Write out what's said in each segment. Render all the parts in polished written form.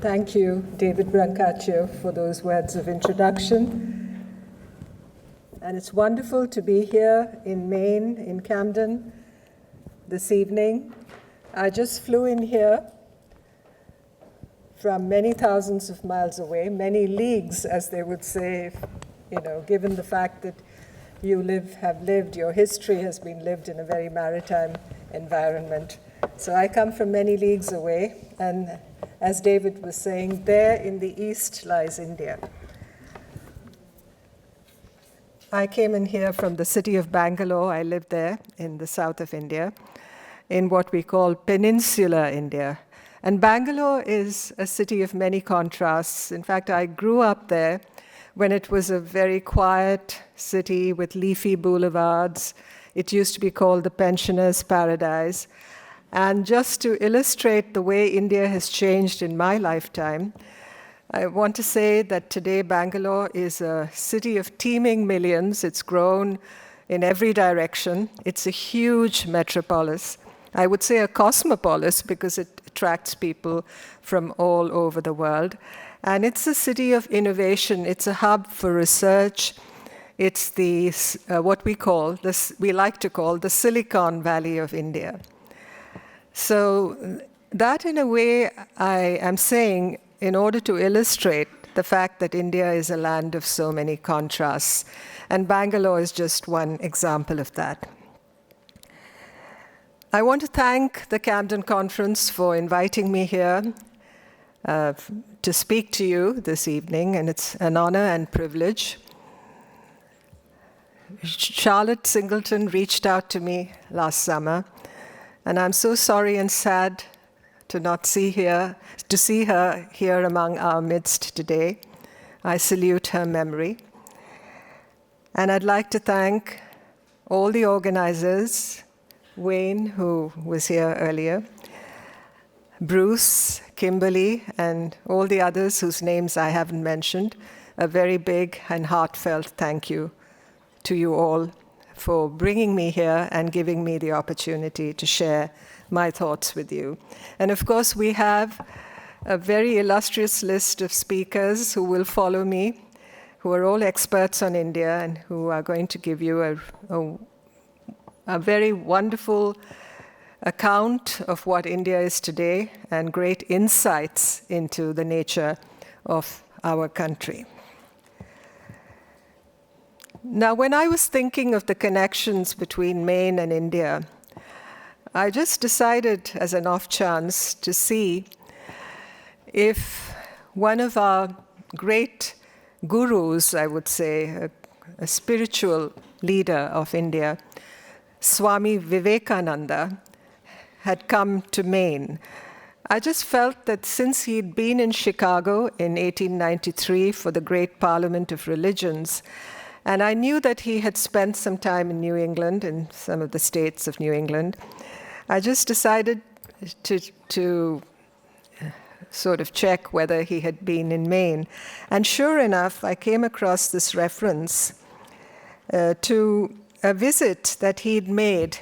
Thank you, David Brancaccio, for those words of introduction. And it's wonderful to be here in Maine, in Camden, this evening. I just flew in here from many thousands of miles away, many leagues, as they would say, given the fact that you have lived, your history has been lived in a very maritime environment. So I come from many leagues away, and as David was saying, there in the east lies India. I came in here from the city of Bangalore. I lived there in the south of India, in what we call peninsular India. And Bangalore is a city of many contrasts. In fact, I grew up there when it was a very quiet city with leafy boulevards. It used to be called the pensioners' paradise. And just to illustrate the way India has changed in my lifetime, I want to say that today Bangalore is a city of teeming millions. It's grown in every direction. It's a huge metropolis. I would say a cosmopolis because it attracts people from all over the world. And it's a city of innovation. It's a hub for research. It's the what we like to call the Silicon Valley of India. So that, in a way, I am saying in order to illustrate the fact that India is a land of so many contrasts. And Bangalore is just one example of that. I want to thank the Camden Conference for inviting me here to speak to you this evening, and it's an honor and privilege. Charlotte Singleton reached out to me last summer, and I'm so sorry and sad to see her here among our midst today. I salute her memory. And I'd like to thank all the organizers, Wayne, who was here earlier, Bruce, Kimberly, and all the others whose names I haven't mentioned. A very big and heartfelt thank you to you all for bringing me here and giving me the opportunity to share my thoughts with you. And of course, we have a very illustrious list of speakers who will follow me, who are all experts on India and who are going to give you a very wonderful account of what India is today and great insights into the nature of our country. Now, when I was thinking of the connections between Maine and India, I just decided as an off chance to see if one of our great gurus, I would say, a spiritual leader of India, Swami Vivekananda, had come to Maine. I just felt that since he'd been in Chicago in 1893 for the Great Parliament of Religions, and I knew that he had spent some time in New England, in some of the states of New England, I just decided to sort of check whether he had been in Maine. And sure enough, I came across this reference to a visit that he'd made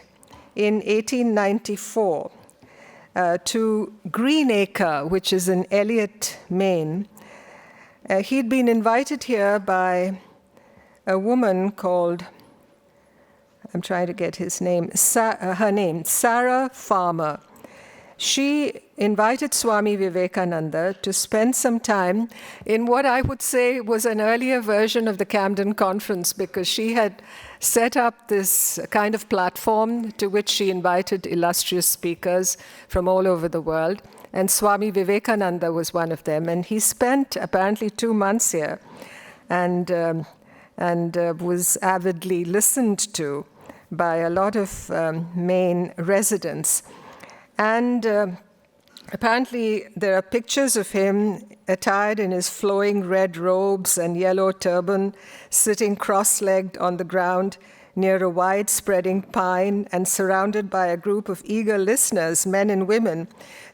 in 1894 to Greenacre, which is in Eliot, Maine. He'd been invited here by a woman called, I'm trying to get his name, her name, Sarah Farmer. She invited Swami Vivekananda to spend some time in what I would say was an earlier version of the Camden Conference, because she had set up this kind of platform to which she invited illustrious speakers from all over the world. And Swami Vivekananda was one of them. And he spent apparently 2 months here and was avidly listened to by a lot of Maine residents. And apparently there are pictures of him attired in his flowing red robes and yellow turban, sitting cross-legged on the ground near a wide-spreading pine and surrounded by a group of eager listeners, men and women,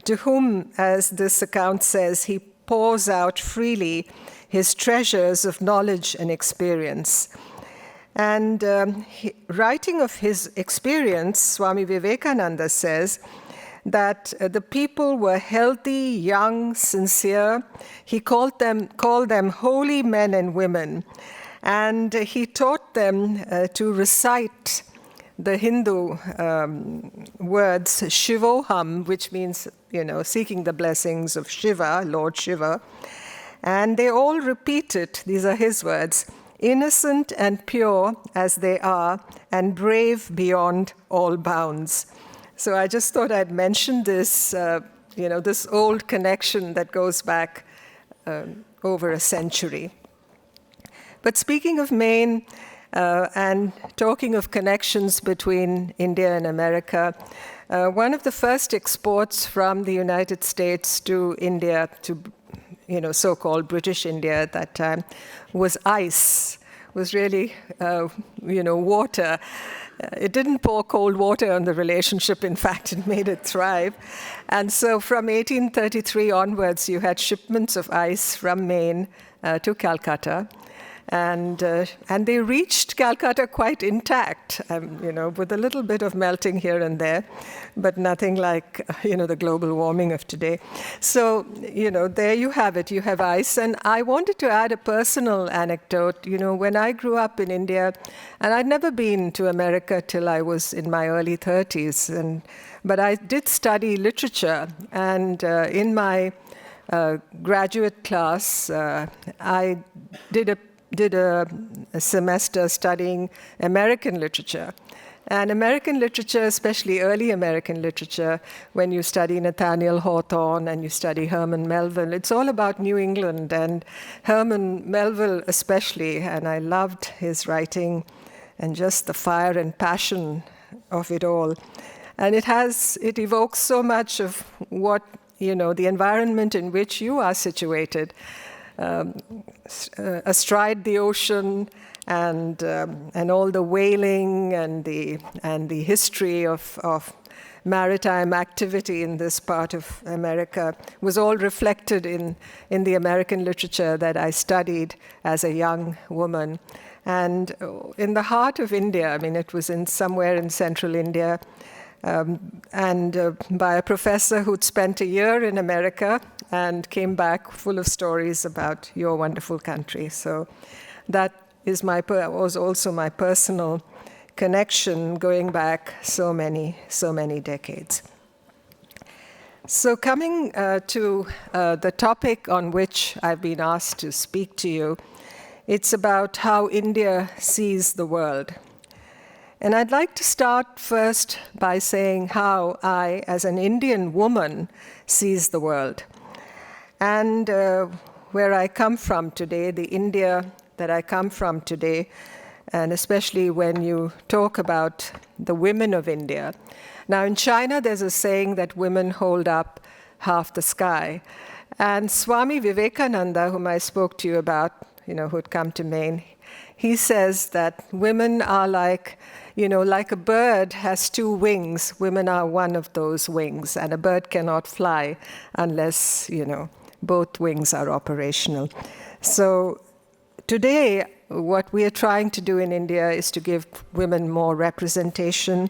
to whom, as this account says, he pours out freely his treasures of knowledge and experience. And writing of his experience, Swami Vivekananda says that the people were healthy, young, sincere. He called them holy men and women. And he taught them to recite the Hindu words Shivoham, which means, seeking the blessings of Shiva, Lord Shiva. And they all repeated, these are his words, innocent and pure as they are, and brave beyond all bounds. So I just thought I'd mention this, this old connection that goes back over a century. But speaking of Maine and talking of connections between India and America, one of the first exports from the United States to India, to so-called British India at that time, was ice, was really, water. It didn't pour cold water on the relationship. In fact, it made it thrive. And so from 1833 onwards, you had shipments of ice from Maine to Calcutta. And they reached Calcutta quite intact, with a little bit of melting here and there, but nothing like, the global warming of today. So, there you have it. You have ice. And I wanted to add a personal anecdote. When I grew up in India, and I'd never been to America till I was in my early 30s, but I did study literature. And in my graduate class, I did a semester studying American literature. And American literature, especially early American literature, when you study Nathaniel Hawthorne and you study Herman Melville, it's all about New England, and Herman Melville especially, and I loved his writing and just the fire and passion of it all. And it evokes so much of what, the environment in which you are situated. Astride the ocean, and all the whaling and the history of maritime activity in this part of America was all reflected in the American literature that I studied as a young woman. And in the heart of India, it was somewhere in central India, by a professor who'd spent a year in America and came back full of stories about your wonderful country. So that was also my personal connection going back so many decades. So coming to the topic on which I've been asked to speak to you, it's about how India sees the world. And I'd like to start first by saying how I, as an Indian woman, sees the world. And where I come from today, the India that I come from today, and especially when you talk about the women of India. Now, in China, there's a saying that women hold up half the sky. And Swami Vivekananda, whom I spoke to you about, who'd come to Maine, he says that women are like a bird has two wings. Women are one of those wings, and a bird cannot fly unless, both wings are operational. So today, what we are trying to do in India is to give women more representation.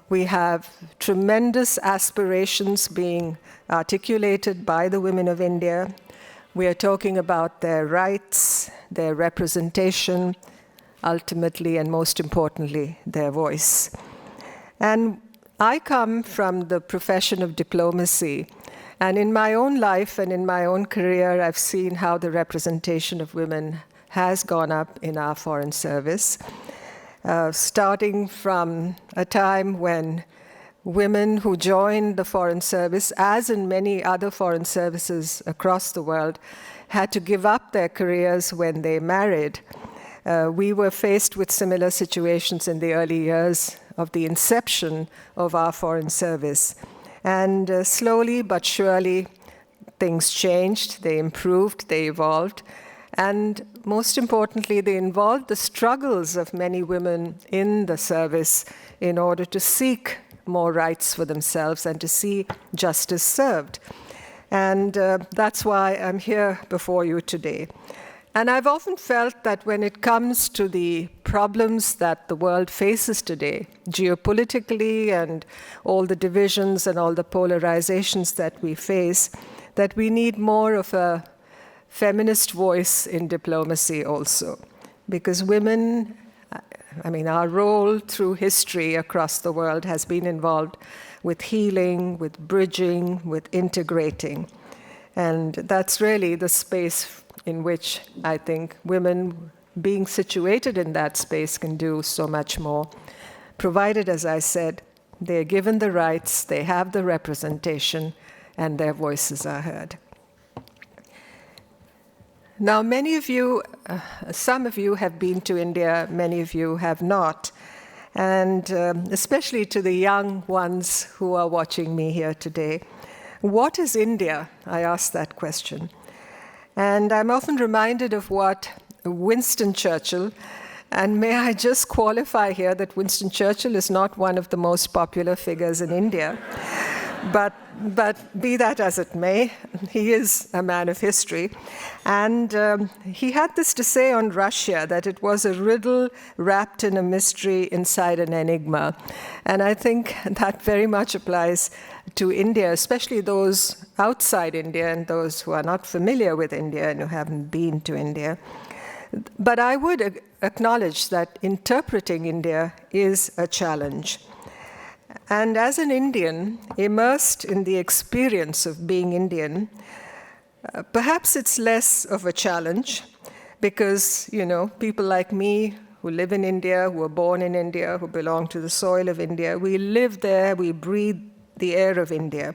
We have tremendous aspirations being articulated by the women of India. We are talking about their rights, their representation, ultimately and most importantly, their voice. And I come from the profession of diplomacy. And in my own life and in my own career, I've seen how the representation of women has gone up in our foreign service, starting from a time when women who joined the foreign service, as in many other foreign services across the world, had to give up their careers when they married. We were faced with similar situations in the early years of the inception of our foreign service. And slowly but surely, things changed, they improved, they evolved. And most importantly, they involved the struggles of many women in the service in order to seek more rights for themselves and to see justice served. And that's why I'm here before you today. And I've often felt that when it comes to the problems that the world faces today, geopolitically and all the divisions and all the polarizations that we face, that we need more of a feminist voice in diplomacy also. Because women, our role through history across the world has been involved with healing, with bridging, with integrating. And that's really the space in which I think women being situated in that space can do so much more, provided, as I said, they're given the rights, they have the representation, and their voices are heard. Now, many of you, some of you have been to India, many of you have not. And especially to the young ones who are watching me here today, what is India? I ask that question. And I'm often reminded of what Winston Churchill, and may I just qualify here that Winston Churchill is not one of the most popular figures in India, but be that as it may, he is a man of history. And he had this to say on Russia, that it was a riddle wrapped in a mystery inside an enigma. And I think that very much applies to India, especially those outside India and those who are not familiar with India and who haven't been to India. But I would acknowledge that interpreting India is a challenge. And as an Indian, immersed in the experience of being Indian, perhaps it's less of a challenge because, people like me who live in India, who were born in India, who belong to the soil of India, we live there, we breathe the air of India.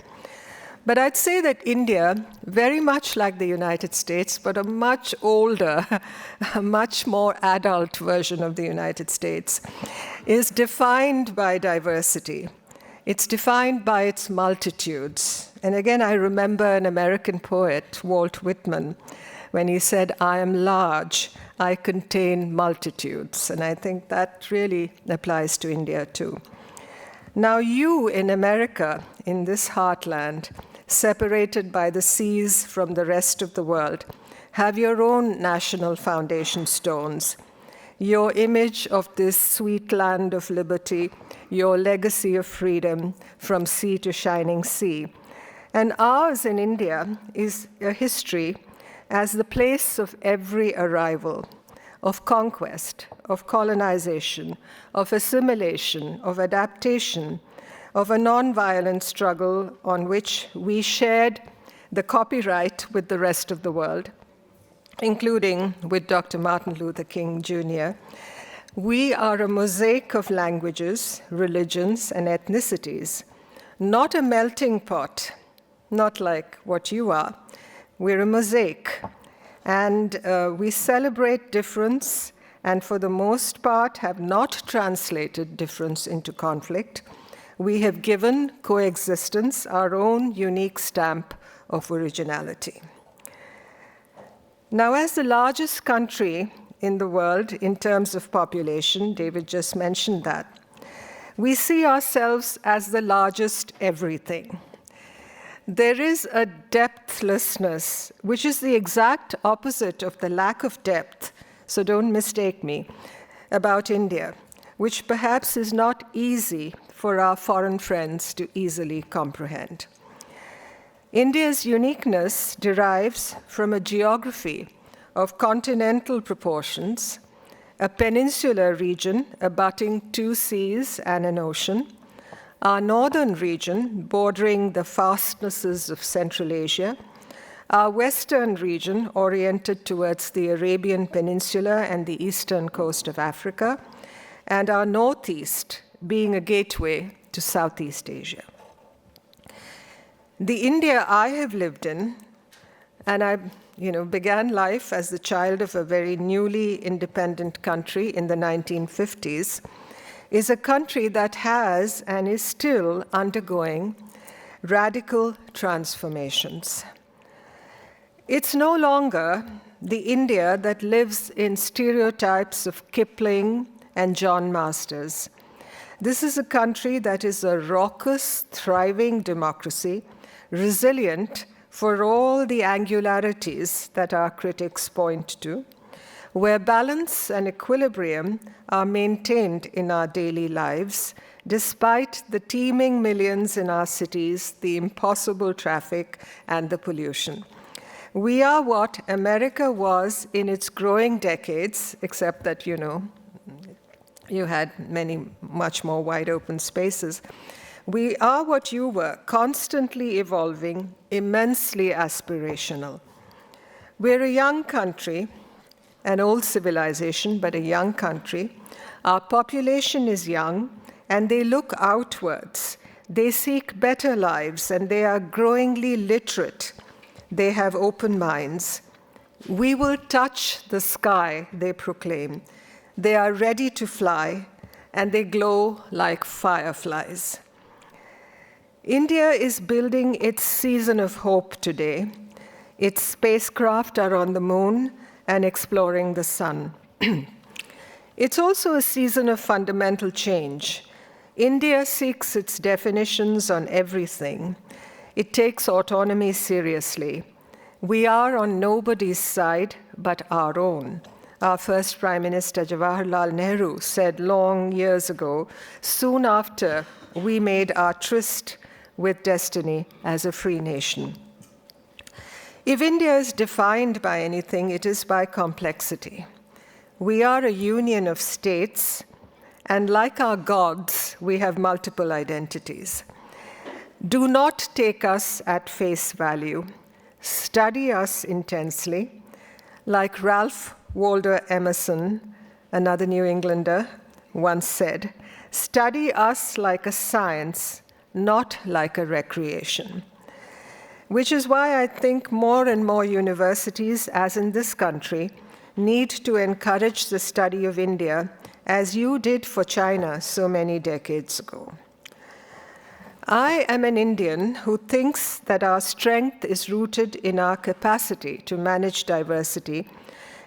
But I'd say that India, very much like the United States, but a much older, a much more adult version of the United States, is defined by diversity. It's defined by its multitudes. And again, I remember an American poet, Walt Whitman, when he said, "I am large, I contain multitudes." And I think that really applies to India too. Now you in America, in this heartland, separated by the seas from the rest of the world, have your own national foundation stones. Your image of this sweet land of liberty, your legacy of freedom from sea to shining sea. And ours in India is a history as the place of every arrival, of conquest, of colonization, of assimilation, of adaptation, of a non-violent struggle on which we shared the copyright with the rest of the world, including with Dr. Martin Luther King Jr. We are a mosaic of languages, religions, and ethnicities, not a melting pot, not like what you are. We're a mosaic, and we celebrate difference, and for the most part have not translated difference into conflict. We have given coexistence our own unique stamp of originality. Now, as the largest country in the world in terms of population, David just mentioned that, we see ourselves as the largest everything. There is a depthlessness, which is the exact opposite of the lack of depth, so don't mistake me, about India, which perhaps is not easy for our foreign friends to easily comprehend. India's uniqueness derives from a geography of continental proportions, a peninsular region abutting 2 seas and an ocean, our northern region bordering the fastnesses of Central Asia, our western region oriented towards the Arabian Peninsula and the eastern coast of Africa, and our northeast being a gateway to Southeast Asia. The India I have lived in, and I began life as the child of a very newly independent country in the 1950s, is a country that has and is still undergoing radical transformations. It's no longer the India that lives in stereotypes of Kipling and John Masters. This is a country that is a raucous, thriving democracy, resilient for all the angularities that our critics point to, where balance and equilibrium are maintained in our daily lives, despite the teeming millions in our cities, the impossible traffic, and the pollution. We are what America was in its growing decades, except that, you had much more wide open spaces. We are what you were, constantly evolving, immensely aspirational. We're a young country, an old civilization, but a young country. Our population is young, and they look outwards. They seek better lives, and they are growingly literate. They have open minds. We will touch the sky, they proclaim. They are ready to fly, and they glow like fireflies. India is building its season of hope today. Its spacecraft are on the moon and exploring the sun. It's also a season of fundamental change. India seeks its definitions on everything. It takes autonomy seriously. We are on nobody's side but our own. Our first Prime Minister, Jawaharlal Nehru, said long years ago, soon after we made our tryst with destiny as a free nation. If India is defined by anything, it is by complexity. We are a union of states, and like our gods, we have multiple identities. Do not take us at face value. Study us intensely. Like Ralph Waldo Emerson, another New Englander, once said, study us like a science, not like a recreation. Which is why I think more and more universities, as in this country, need to encourage the study of India, as you did for China so many decades ago. I am an Indian who thinks that our strength is rooted in our capacity to manage diversity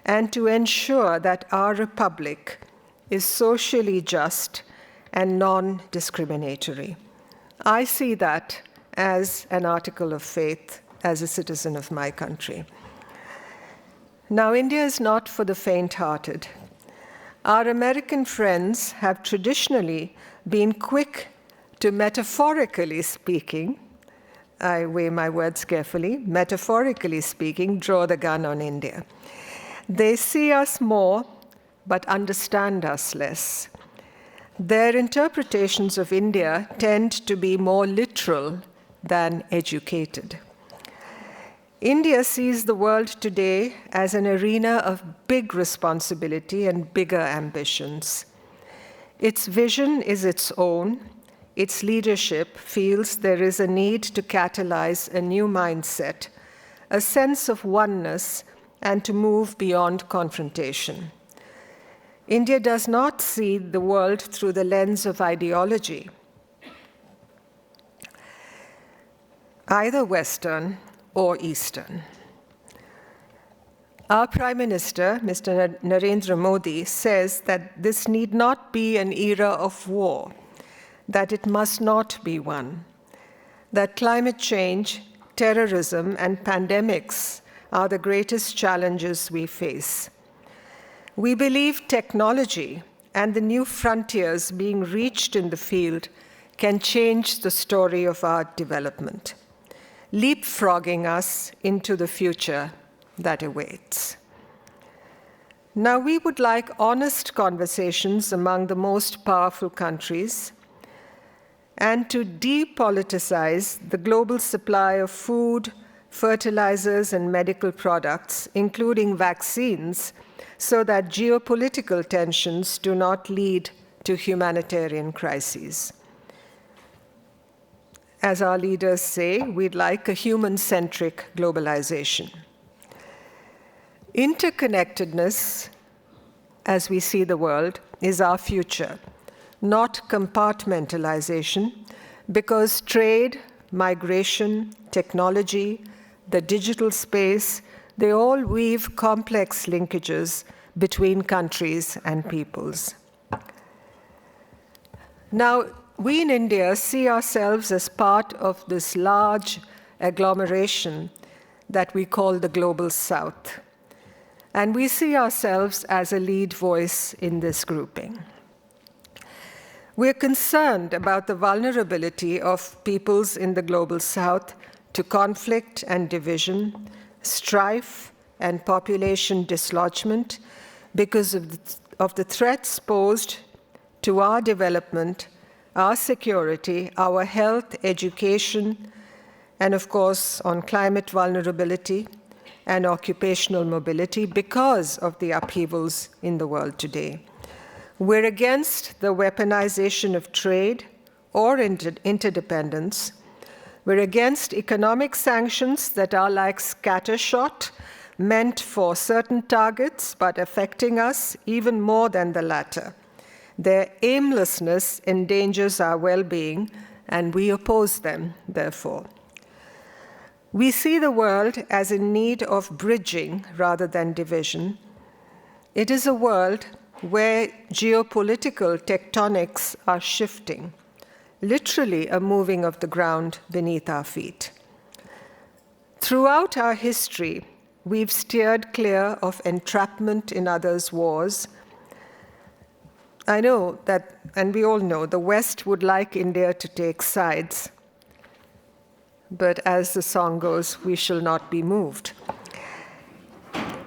and to ensure that our republic is socially just and non-discriminatory. I see that as an article of faith as a citizen of my country. Now, India is not for the faint-hearted. Our American friends have traditionally been quick to, metaphorically speaking, I weigh my words carefully, metaphorically speaking, draw the gun on India. They see us more, but understand us less. Their interpretations of India tend to be more literal than educated. India sees the world today as an arena of big responsibility and bigger ambitions. Its vision is its own. Its leadership feels there is a need to catalyze a new mindset, a sense of oneness, and to move beyond confrontation. India does not see the world through the lens of ideology, either Western or Eastern. Our Prime Minister, Mr. Narendra Modi, says that this need not be an era of war, that it must not be one, that climate change, terrorism, and pandemics are the greatest challenges we face. We believe technology and the new frontiers being reached in the field can change the story of our development, leapfrogging us into the future that awaits. Now, we would like honest conversations among the most powerful countries and to depoliticize the global supply of food, fertilizers, and medical products, including vaccines, so that geopolitical tensions do not lead to humanitarian crises. As our leaders say, we'd like a human-centric globalization. Interconnectedness, as we see the world, is our future, not compartmentalization, because trade, migration, technology, the digital space, they all weave complex linkages between countries and peoples. Now, we in India see ourselves as part of this large agglomeration that we call the Global South. And we see ourselves as a lead voice in this grouping. We're concerned about the vulnerability of peoples in the Global South to conflict and division, strife and population dislodgement because of the threats posed to our development, our security, our health, education, and of course on climate vulnerability and occupational mobility because of the upheavals in the world today. We're against the weaponization of trade or interdependence. We're against economic sanctions that are like scattershot, meant for certain targets but affecting us even more than the latter. Their aimlessness endangers our well-being, and we oppose them, therefore. We see the world as in need of bridging rather than division. It is a world where geopolitical tectonics are shifting, literally a moving of the ground beneath our feet. Throughout our history, we've steered clear of entrapment in others' wars. I know that, and we all know, the West would like India to take sides. But as the song goes, we shall not be moved.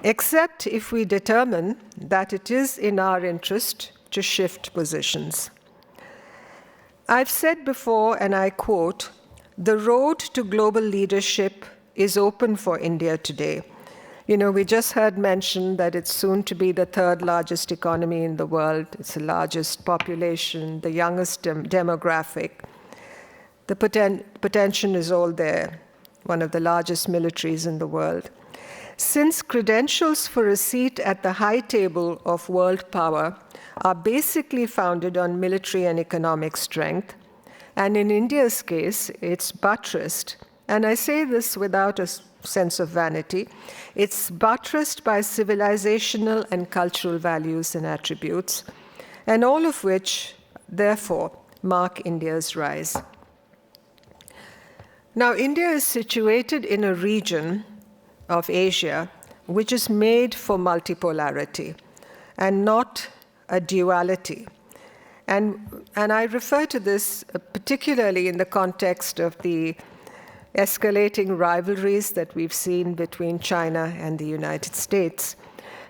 Except if we determine that it is in our interest to shift positions. I've said before, and I quote, "The road to global leadership is open for India today." You know, we just heard mentioned that it's soon to be the third largest economy in the world. It's the largest population, the youngest demographic. The potential is all there, one of the largest militaries in the world. Since credentials for a seat at the high table of world power are basically founded on military and economic strength, and in India's case, it's buttressed, and I say this without a sense of vanity, it's buttressed by civilizational and cultural values and attributes, and all of which, therefore, mark India's rise. Now, India is situated in a region of Asia which is made for multipolarity and not a duality. And I refer to this particularly in the context of the escalating rivalries that we've seen between China and the United States.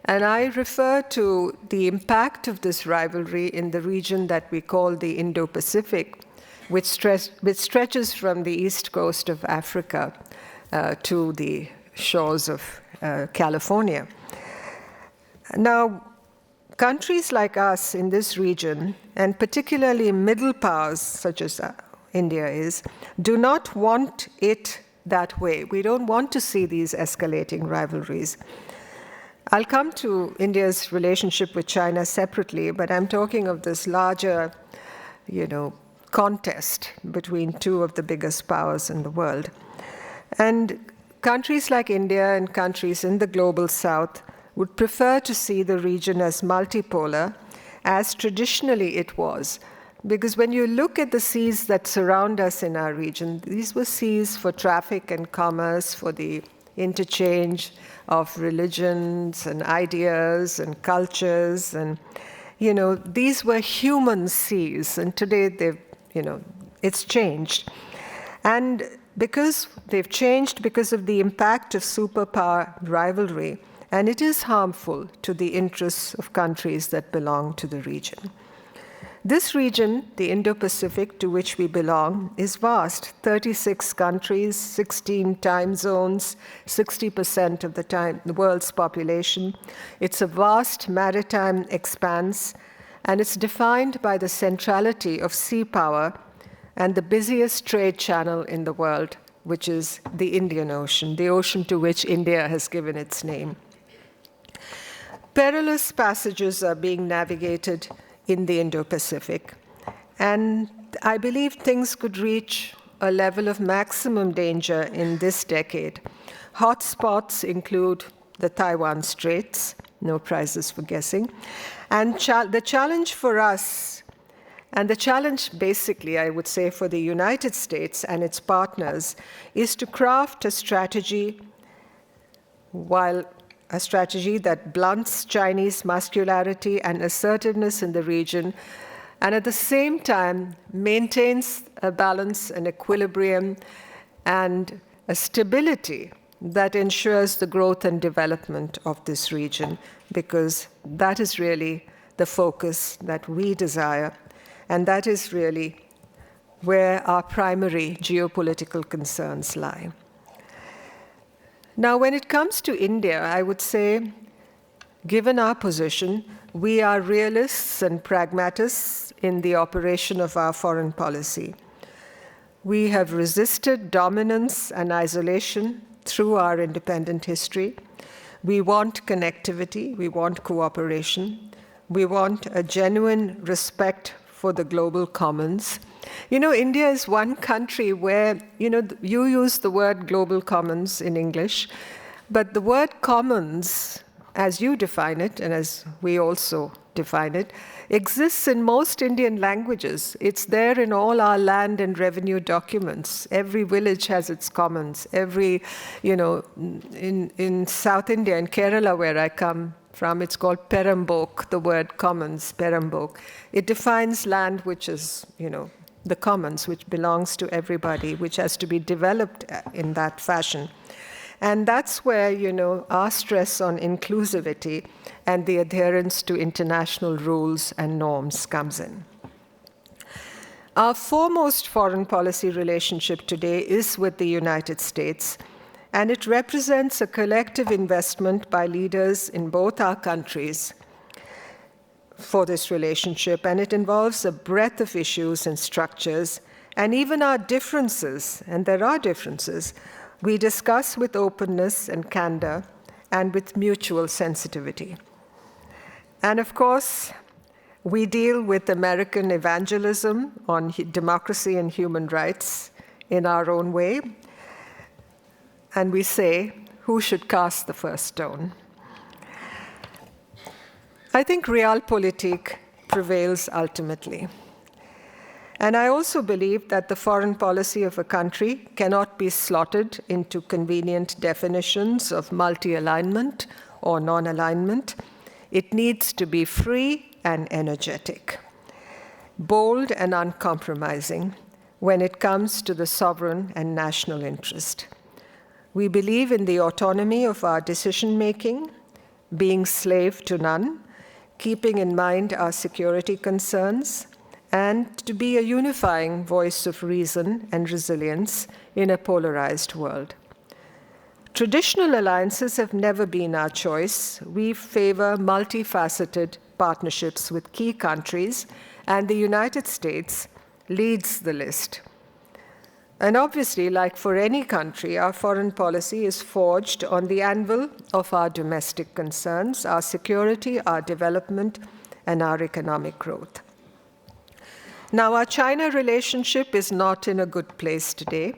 And I refer to the impact of this rivalry in the region that we call the Indo-Pacific, which stretches from the east coast of Africa to the shores of California. Now, countries like us in this region, and particularly middle powers such as India is, do not want it that way. We don't want to see these escalating rivalries. I'll come to India's relationship with China separately, but I'm talking of this larger, contest between two of the biggest powers in the world. And countries like India and countries in the Global South would prefer to see the region as multipolar, as traditionally it was. Because when you look at the seas that surround us in our region, these were seas for traffic and commerce, for the interchange of religions and ideas and cultures. And, these were human seas. And today, it's changed. And because they've changed because of the impact of superpower rivalry, and it is harmful to the interests of countries that belong to the region. This region, the Indo-Pacific, to which we belong, is vast. 36 countries, 16 time zones, 60% of the world's population. It's a vast maritime expanse, and it's defined by the centrality of sea power and the busiest trade channel in the world, which is the Indian Ocean, the ocean to which India has given its name. Perilous passages are being navigated in the Indo-Pacific, and I believe things could reach a level of maximum danger in this decade. Hotspots include the Taiwan Straits, no prizes for guessing, and the challenge for us, and the challenge basically, I would say, for the United States and its partners, is to craft a strategy while a strategy that blunts Chinese muscularity and assertiveness in the region, and at the same time maintains a balance, an equilibrium, and a stability that ensures the growth and development of this region, because that is really the focus that we desire, and that is really where our primary geopolitical concerns lie. Now, when it comes to India, I would say, given our position, we are realists and pragmatists in the operation of our foreign policy. We have resisted dominance and isolation through our independent history. We want connectivity, we want cooperation, we want a genuine respect for the global commons. You know, India is one country where, you use the word global commons in English, but the word commons, as you define it, and as we also define it, exists in most Indian languages. It's there in all our land and revenue documents. Every village has its commons. Every, in South India, in Kerala, where I come from, it's called Perambok, the word commons, Perambok. It defines land which is, the commons, which belongs to everybody, which has to be developed in that fashion. And that's where, our stress on inclusivity and the adherence to international rules and norms comes in. Our foremost foreign policy relationship today is with the United States, and it represents a collective investment by leaders in both our countries for this relationship, and it involves a breadth of issues and structures, and even our differences, and there are differences, we discuss with openness and candor and with mutual sensitivity. And of course, we deal with American evangelism on democracy and human rights in our own way, and we say, who should cast the first stone? I think realpolitik prevails ultimately. And I also believe that the foreign policy of a country cannot be slotted into convenient definitions of multi-alignment or non-alignment. It needs to be free and energetic, bold and uncompromising when it comes to the sovereign and national interest. We believe in the autonomy of our decision-making, being slave to none, keeping in mind our security concerns, and to be a unifying voice of reason and resilience in a polarized world. Traditional alliances have never been our choice. We favor multifaceted partnerships with key countries, and the United States leads the list. And obviously, like for any country, our foreign policy is forged on the anvil of our domestic concerns, our security, our development, and our economic growth. Now, our China relationship is not in a good place today,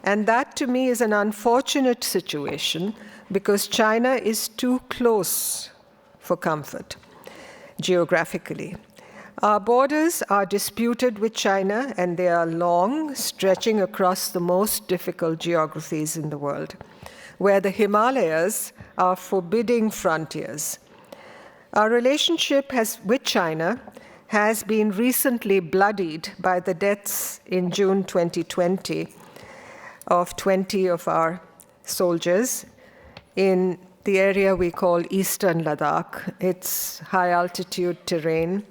and that to me is an unfortunate situation because China is too close for comfort geographically. Our borders are disputed with China, and they are long, stretching across the most difficult geographies in the world, where the Himalayas are forbidding frontiers. Our relationship with China has been recently bloodied by the deaths in June 2020 of 20 of our soldiers in the area we call Eastern Ladakh. It's high-altitude terrain,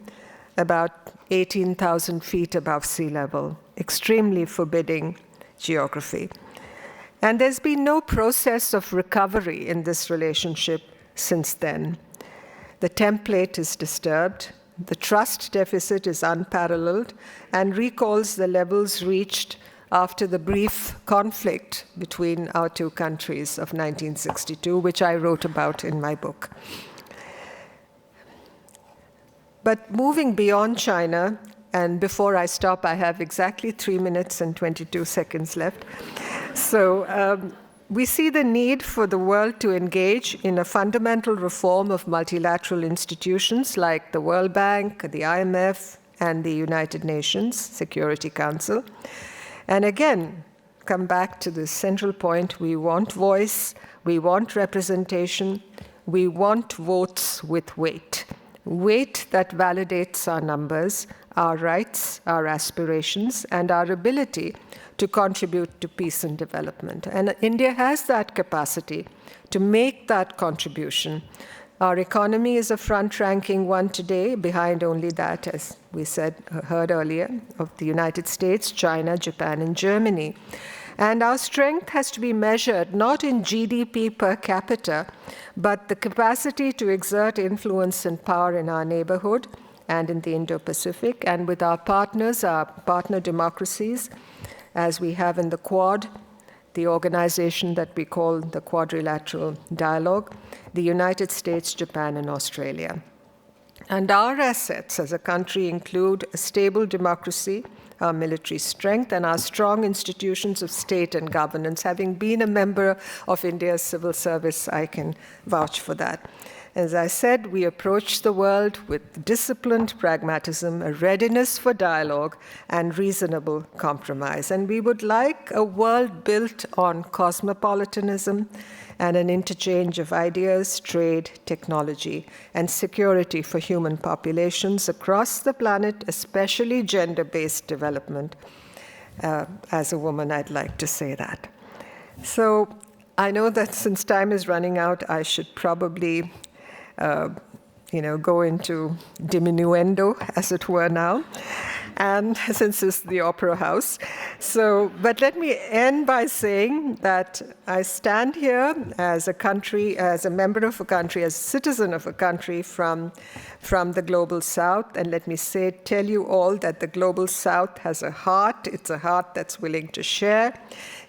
about 18,000 feet above sea level, extremely forbidding geography. And there's been no process of recovery in this relationship since then. The template is disturbed, the trust deficit is unparalleled, and recalls the levels reached after the brief conflict between our two countries of 1962, which I wrote about in my book. But moving beyond China, and before I stop, I have exactly 3 minutes and 22 seconds left. So we see the need for the world to engage in a fundamental reform of multilateral institutions like the World Bank, the IMF, and the United Nations Security Council. And again, come back to the central point. We want voice, we want representation, we want votes with weight. Weight that validates our numbers, our rights, our aspirations, and our ability to contribute to peace and development. And India has that capacity to make that contribution. Our economy is a front-ranking one today, behind only that, as we heard earlier, of the United States, China, Japan, and Germany. And our strength has to be measured not in GDP per capita, but the capacity to exert influence and power in our neighborhood and in the Indo-Pacific, and with our partners, our partner democracies, as we have in the Quad, the organization that we call the Quadrilateral Dialogue, the United States, Japan, and Australia. And our assets as a country include a stable democracy, our military strength, and our strong institutions of state and governance. Having been a member of India's civil service, I can vouch for that. As I said, we approach the world with disciplined pragmatism, a readiness for dialogue, and reasonable compromise. And we would like a world built on cosmopolitanism and an interchange of ideas, trade, technology, and security for human populations across the planet, especially gender-based development. As a woman, I'd like to say that. So I know that since time is running out, I should probably go into diminuendo, as it were now, and since it's the Opera House. But let me end by saying that I stand here as a country, as a member of a country, as a citizen of a country from the Global South, and let me tell you all that the Global South has a heart. It's a heart that's willing to share,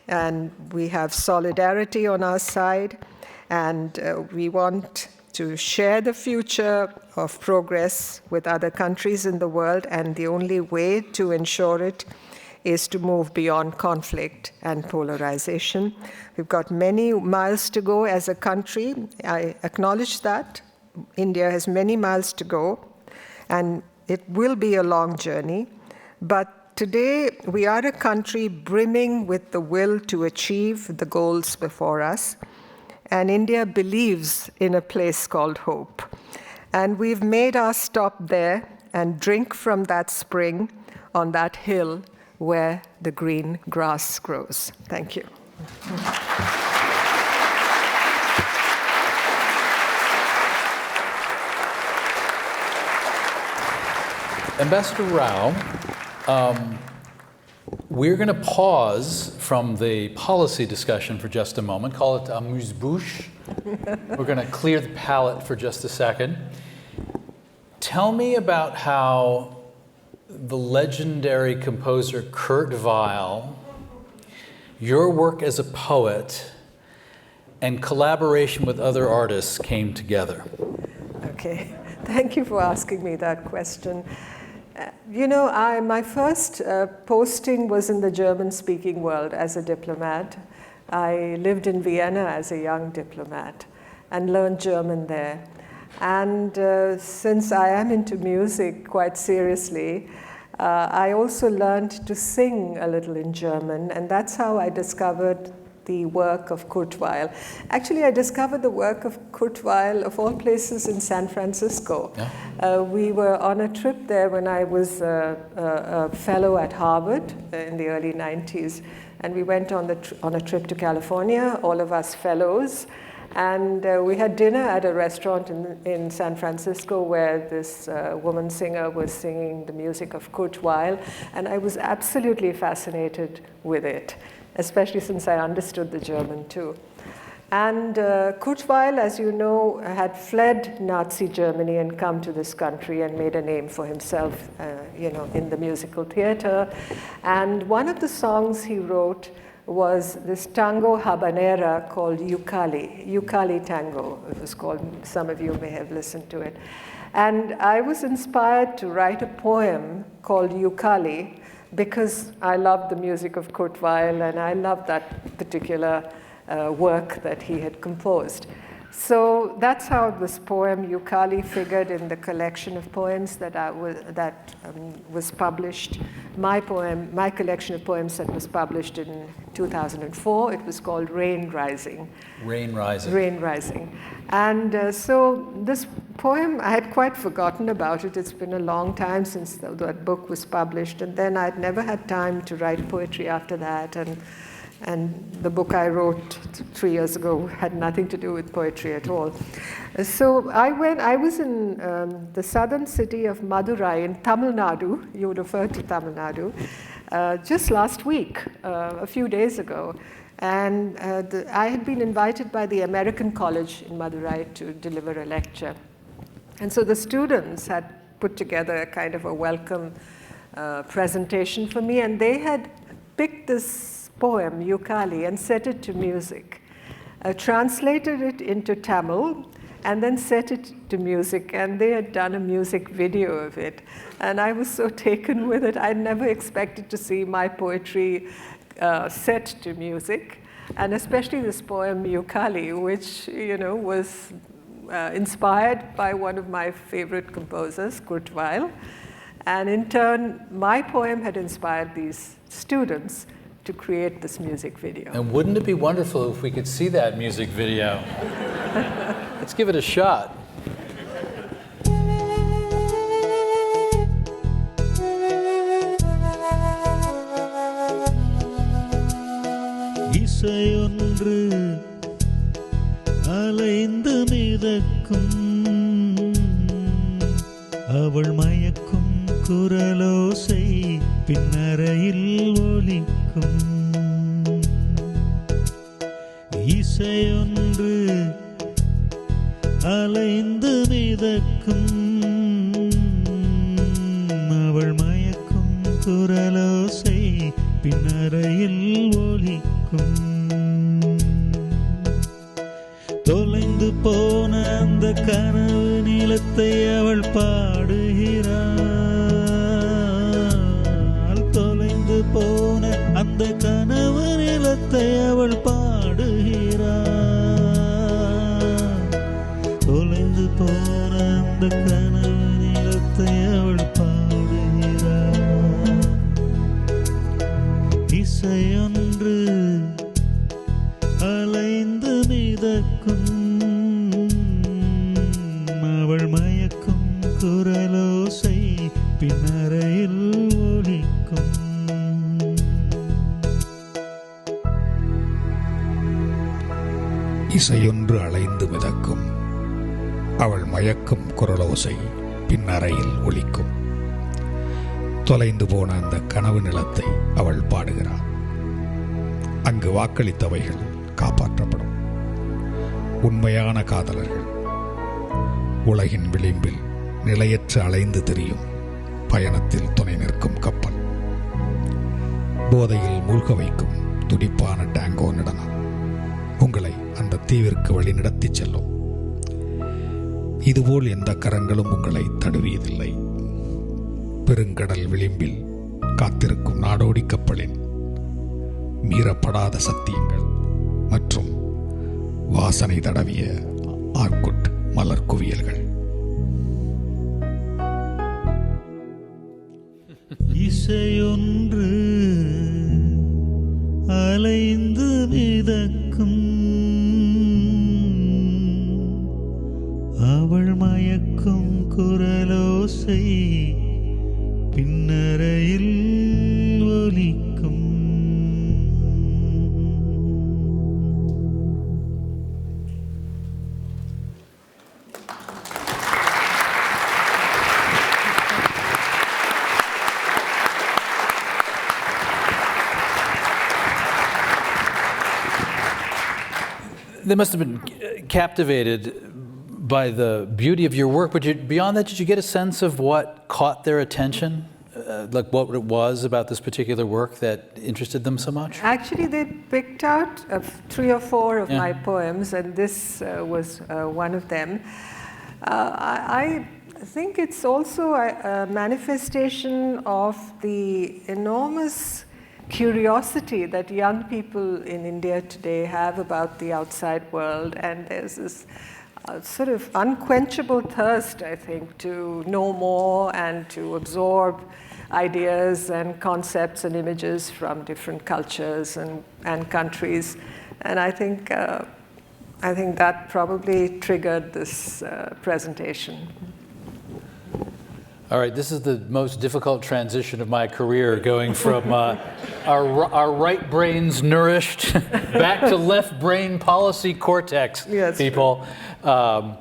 and we have solidarity on our side, and we want to share the future of progress with other countries in the world, and the only way to ensure it is to move beyond conflict and polarization. We've got many miles to go as a country. I acknowledge that. India has many miles to go, and it will be a long journey. But today, we are a country brimming with the will to achieve the goals before us. And India believes in a place called hope. And we've made our stop there and drink from that spring on that hill where the green grass grows. Thank you. Ambassador Rao, we're going to pause from the policy discussion for just a moment, call it amuse-bouche. We're going to clear the palate for just a second. Tell me about how the legendary composer Kurt Weill, your work as a poet, and collaboration with other artists came together. Okay, thank you for asking me that question. My first posting was in the German-speaking world as a diplomat. I lived in Vienna as a young diplomat and learned German there. And since I am into music quite seriously, I also learned to sing a little in German, and that's how I discovered the work of Kurt Weill. Actually, I discovered the work of Kurt Weill, of all places, in San Francisco. Yeah. We were on a trip there when I was a fellow at Harvard in the early 90s. And we went on a trip to California, all of us fellows. And we had dinner at a restaurant in San Francisco where this woman singer was singing the music of Kurt Weill. And I was absolutely fascinated with it, especially since I understood the German too. And Kurt Weill, as you know, had fled Nazi Germany and come to this country and made a name for himself, in the musical theater. And one of the songs he wrote was this tango habanera called Yukali Tango, it was called. Some of you may have listened to it. And I was inspired to write a poem called Yukali because I loved the music of Kurt Weill and I loved that particular work that he had composed. So that's how this poem Yukali figured in the collection of poems that was published. My collection of poems that was published in 2004. It was called Rain Rising. Rain Rising. Rain Rising. And so this poem, I had quite forgotten about it. It's been a long time since that book was published. And then I'd never had time to write poetry after that. And the book I wrote 3 years ago had nothing to do with poetry at all. So I was in the southern city of Madurai in Tamil Nadu. You referred to Tamil Nadu. Just last week, a few days ago. And I had been invited by the American College in Madurai to deliver a lecture. And so the students had put together a kind of a welcome presentation for me, and they had picked this poem, Yukali, and set it to music, translated it into Tamil, and then set it to music, and they had done a music video of it. And I was so taken with it. I never expected to see my poetry set to music, and especially this poem, Yukali, which was inspired by one of my favorite composers, Kurt Weill. And in turn, my poem had inspired these students to create this music video. And wouldn't it be wonderful if we could see that music video? Let's give it a shot. இசையொன்று அலைந்து மிதக்கும் அவள் மயக்கும் குரலோசை பின்னரையில் ஒலிக்கும் இசையொன்று அலைந்து மிதக்கும் அவள் மயக்கும் குரலோசை பின்னரையில் ஒலிக்கும் தொலைந்து போன அந்த கனவு நிலத்தை அவள் பாடுகிறாள் தொலைந்து போன அந்த கனவு நிலத்தை அவள் பாடுகிறாள் தொலைந்து போன அந்த கனவு நிலத்தை அவள் பாடுகிறாள் இசையொன்று அலைந்து மிதக்கும் அவள் மயக்கும் குரலோசை பின்னரையில் ஒலிக்கும் இசையொன்று அலைந்து மிதக்கும் அவள் மயக்கும் குரலோசை பின்னரையில் ஒலிக்கும் தொலைந்து போன அந்த கனவு நிலத்தை அவள் பாடுகிறாள் அங்கு வாக்களித்தவைகள் காப்பாற்றப்படும் உண்மையான காதலர்கள் உலகின் விளிம்பில் நிலையற்று அலைந்து திரியும் பயணத்தில் துணை நிற்கும் கப்பல் போதையில் மூழ்க வைக்கும் துடிப்பான டாங்கோ நடனம் உங்களை அந்த தீவிற்கு வழி நடத்தி செல்லும் இதுபோல் எந்த கரங்களும் உங்களை தடுவியதில்லை பெருங்கடல் விளிம்பில் காத்திருக்கும் நாடோடி கப்பலின் மீறப்படாத சத்தியங்கள் மற்றும் வாசனை தடவிய ஆர்குட் மலர் குவியல்கள் இசையொன்று அலைந்து மிதக்கும் அவள் மயக்கும் குரலோசை பின்னரையில் ஒலிக்கும் They must have been captivated by the beauty of your work, but beyond that, did you get a sense of what caught their attention? Like what it was about this particular work that interested them so much? Actually, they picked out 3 or 4 of my poems, and this was one of them. I think it's also a manifestation of the enormous curiosity that young people in India today have about the outside world, and there's this sort of unquenchable thirst, I think, to know more and to absorb ideas and concepts and images from different cultures and countries. And I think that probably triggered this presentation. All right, this is the most difficult transition of my career, going from our right brains nourished back to left brain policy cortex, yes, people. Let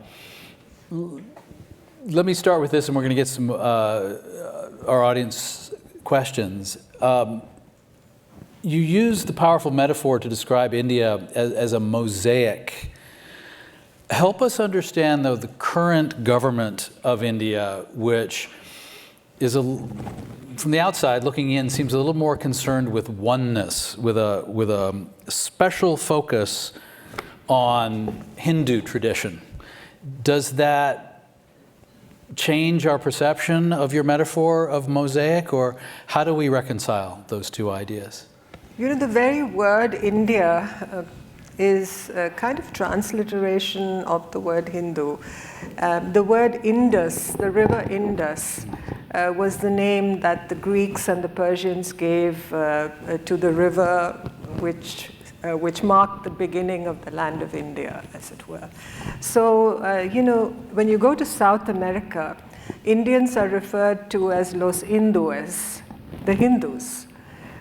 me start with this, and we're going to get some our audience questions. You use the powerful metaphor to describe India as a mosaic. Help us understand, though, the current government of India, which is, from the outside looking in, seems a little more concerned with oneness, with a special focus on Hindu tradition. Does that change our perception of your metaphor of mosaic, or how do we reconcile those two ideas? You know, the very word India is a kind of transliteration of the word Hindu. The word Indus, the river Indus, was the name that the Greeks and the Persians gave to the river which marked the beginning of the land of India, as it were. So, you know, when you go to South America, Indians are referred to as los Hindúes, the Hindus.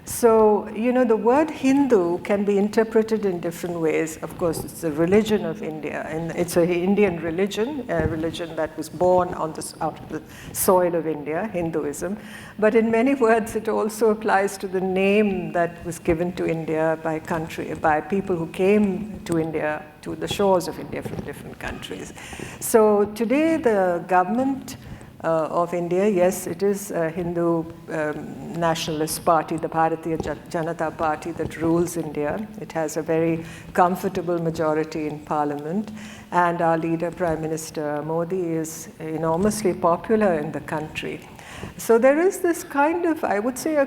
So, you know, the word Hindu can be interpreted in different ways. Of course, it's the religion of India, and it's an Indian religion, a religion that was born out of the soil of India, Hinduism. But in many words, it also applies to the name that was given to India by people who came to India, to the shores of India from different countries. So today, the government of India, yes, it is a Hindu nationalist party, the Bharatiya Janata Party, that rules India. It has a very comfortable majority in parliament, and our leader, Prime Minister Modi, is enormously popular in the country. So there is this kind of, I would say, a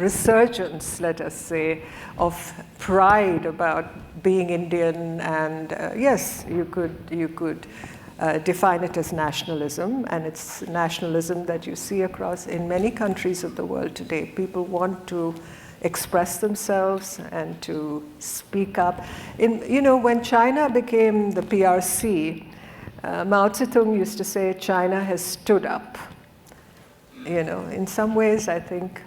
resurgence, let us say, of pride about being Indian, and yes, you could define it as nationalism, and it's nationalism that you see across in many countries of the world today. People want to express themselves and to speak up. You know, when China became the PRC, Mao Zedong used to say, China has stood up. You know, in some ways, I think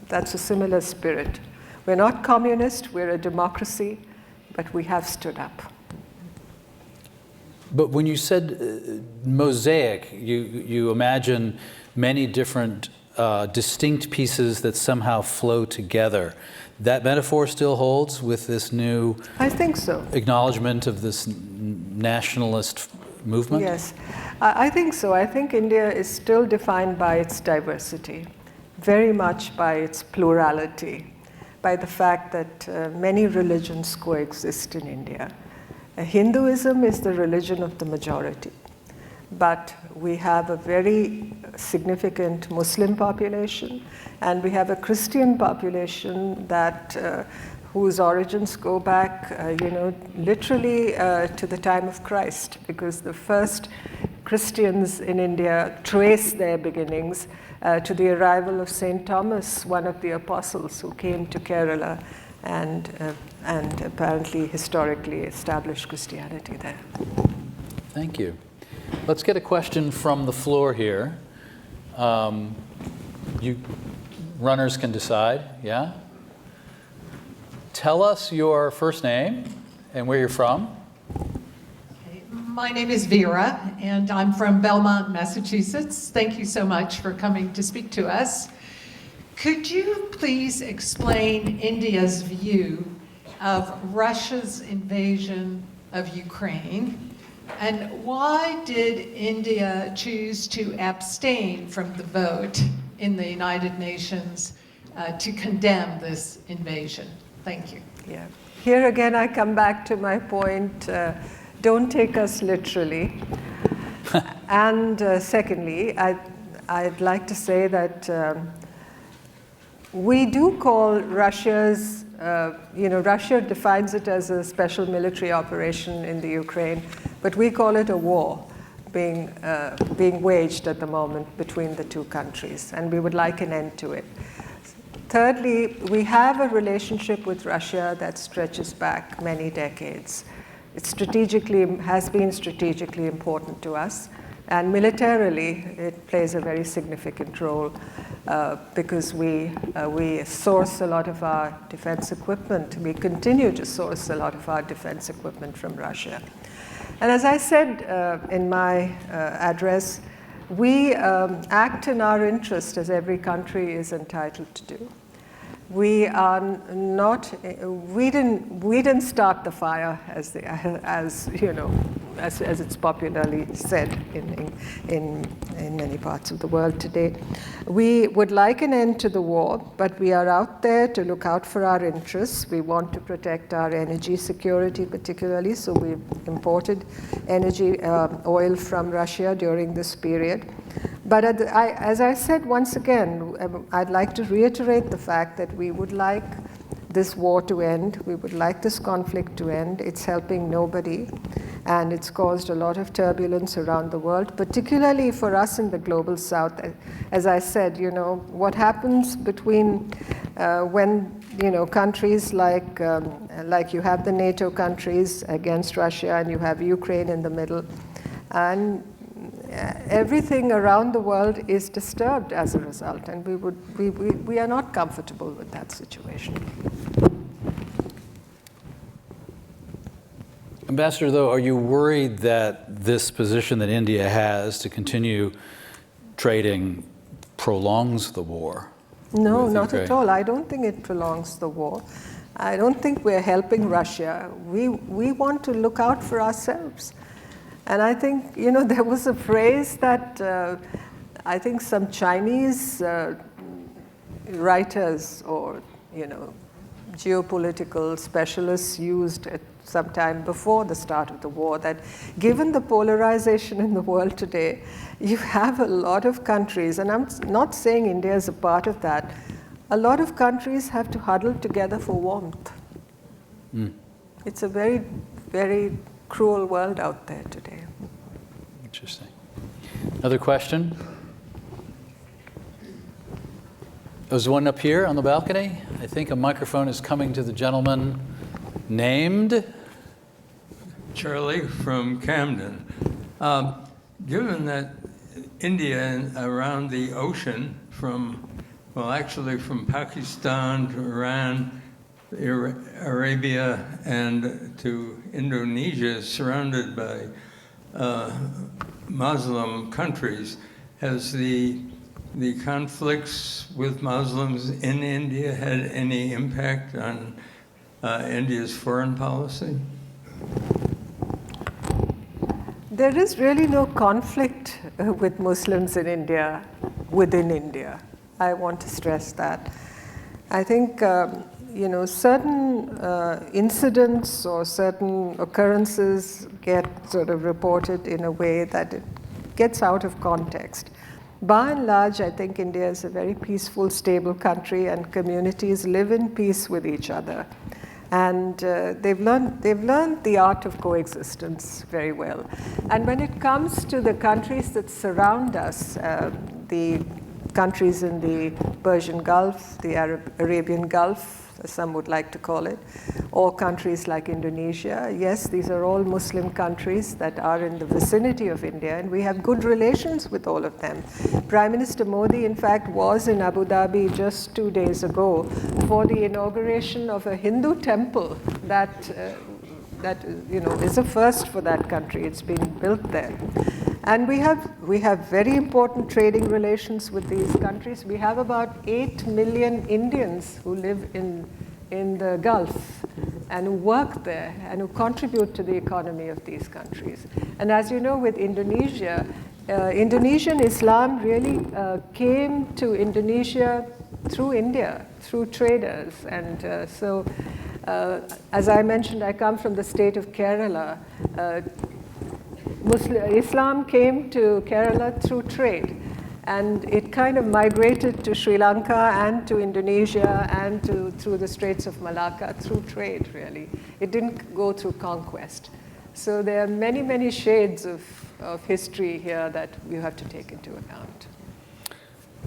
that's a similar spirit. We're not communist, we're a democracy, but we have stood up. But when you said mosaic, you imagine many different distinct pieces that somehow flow together. That metaphor still holds with this new, I think so, acknowledgement of this nationalist movement? Yes, I think so. I think India is still defined by its diversity, very much by its plurality, by the fact that many religions coexist in India. Hinduism is the religion of the majority, but we have a very significant Muslim population, and we have a Christian population that whose origins go back, literally to the time of Christ, because the first Christians in India trace their beginnings to the arrival of St. Thomas, one of the apostles who came to Kerala and apparently historically established Christianity there. Thank you. Let's get a question from the floor here. You runners can decide, yeah? Tell us your first name and where you're from. My name is Vera, and I'm from Belmont, Massachusetts. Thank you so much for coming to speak to us. Could you please explain India's view of Russia's invasion of Ukraine, and why did India choose to abstain from the vote in the United Nations to condemn this invasion? Thank you. Yeah. Here again, I come back to my point, don't take us literally. And secondly, I'd like to say that we do call Russia's, Russia defines it as a special military operation in the Ukraine, but we call it a war being waged at the moment between the two countries, and we would like an end to it. Thirdly, we have a relationship with Russia that stretches back many decades. It has been strategically important to us, and militarily it plays a very significant role because we source a lot of our defense equipment. We continue to source a lot of our defense equipment from Russia. And as I said in my address, we act in our interest as every country is entitled to do. We are not. We didn't start the fire, as it's popularly said in many parts of the world today. We would like an end to the war, but we are out there to look out for our interests. We want to protect our energy security, particularly. So we've imported energy, oil from Russia during this period. But as I said once again, I'd like to reiterate the fact that we would like this war to end. We would like this conflict to end. It's helping nobody, and it's caused a lot of turbulence around the world, particularly for us in the global south. As I said, what happens between when countries like you have the NATO countries against Russia, and you have Ukraine in the middle, and everything around the world is disturbed as a result, and we are not comfortable with that situation. Ambassador, though, are you worried that this position that India has to continue trading prolongs the war? No, not at all. I don't think it prolongs the war. I don't think we're helping Russia. We want to look out for ourselves. And I think, there was a phrase that I think some Chinese writers or, geopolitical specialists used at some time before the start of the war, that given the polarization in the world today, you have a lot of countries, and I'm not saying India is a part of that, a lot of countries have to huddle together for warmth. It's a very, very cruel world out there today. Interesting. Another question? There's one up here on the balcony. I think a microphone is coming to the gentleman named Charlie from Camden. Given that India and around the ocean from Pakistan to Iran, Arabia, and to Indonesia is surrounded by Muslim countries, has the conflicts with Muslims in India had any impact on India's foreign policy? There is really no conflict with Muslims in India, within India. I want to stress that. I think, certain incidents or certain occurrences get sort of reported in a way that it gets out of context. By and large, I think India is a very peaceful, stable country, and communities live in peace with each other. And they've learned the art of coexistence very well. And when it comes to the countries that surround us, the countries in the Persian Gulf, the Arabian Gulf, as some would like to call it, or countries like Indonesia, yes, these are all Muslim countries that are in the vicinity of India, and we have good relations with all of them. Prime Minister Modi, in fact, was in Abu Dhabi just 2 days ago for the inauguration of a Hindu temple that is a first for that country. It's been built there. And we have very important trading relations with these countries. We have about 8 million Indians who live in the Gulf and who work there and who contribute to the economy of these countries. And as you know, with Indonesia, Indonesian Islam really came to Indonesia through India, through traders. And as I mentioned, I come from the state of Kerala. Islam came to Kerala through trade. And it kind of migrated to Sri Lanka and to Indonesia and through the Straits of Malacca, through trade, really. It didn't go through conquest. So there are many, many shades of history here that we have to take into account.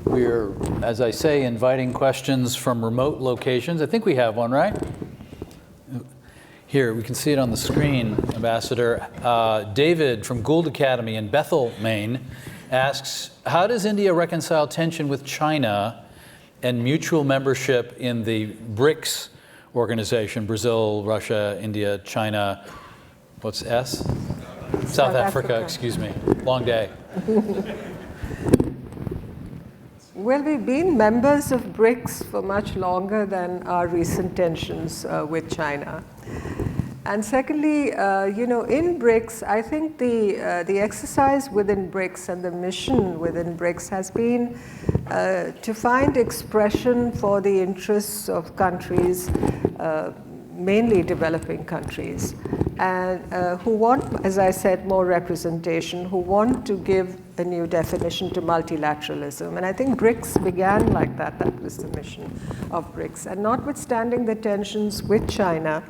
We're, as I say, inviting questions from remote locations. I think we have one, right? Here, we can see it on the screen, Ambassador. David from Gould Academy in Bethel, Maine, asks, how does India reconcile tension with China and mutual membership in the BRICS organization, Brazil, Russia, India, China, what's S? South Africa, excuse me. Long day. Well, we've been members of BRICS for much longer than our recent tensions with China. And secondly, in BRICS, I think the exercise within BRICS and the mission within BRICS has been to find expression for the interests of countries, mainly developing countries, and who want, as I said, more representation, who want to give a new definition to multilateralism. And I think BRICS began like that. That was the mission of BRICS. And notwithstanding the tensions with China,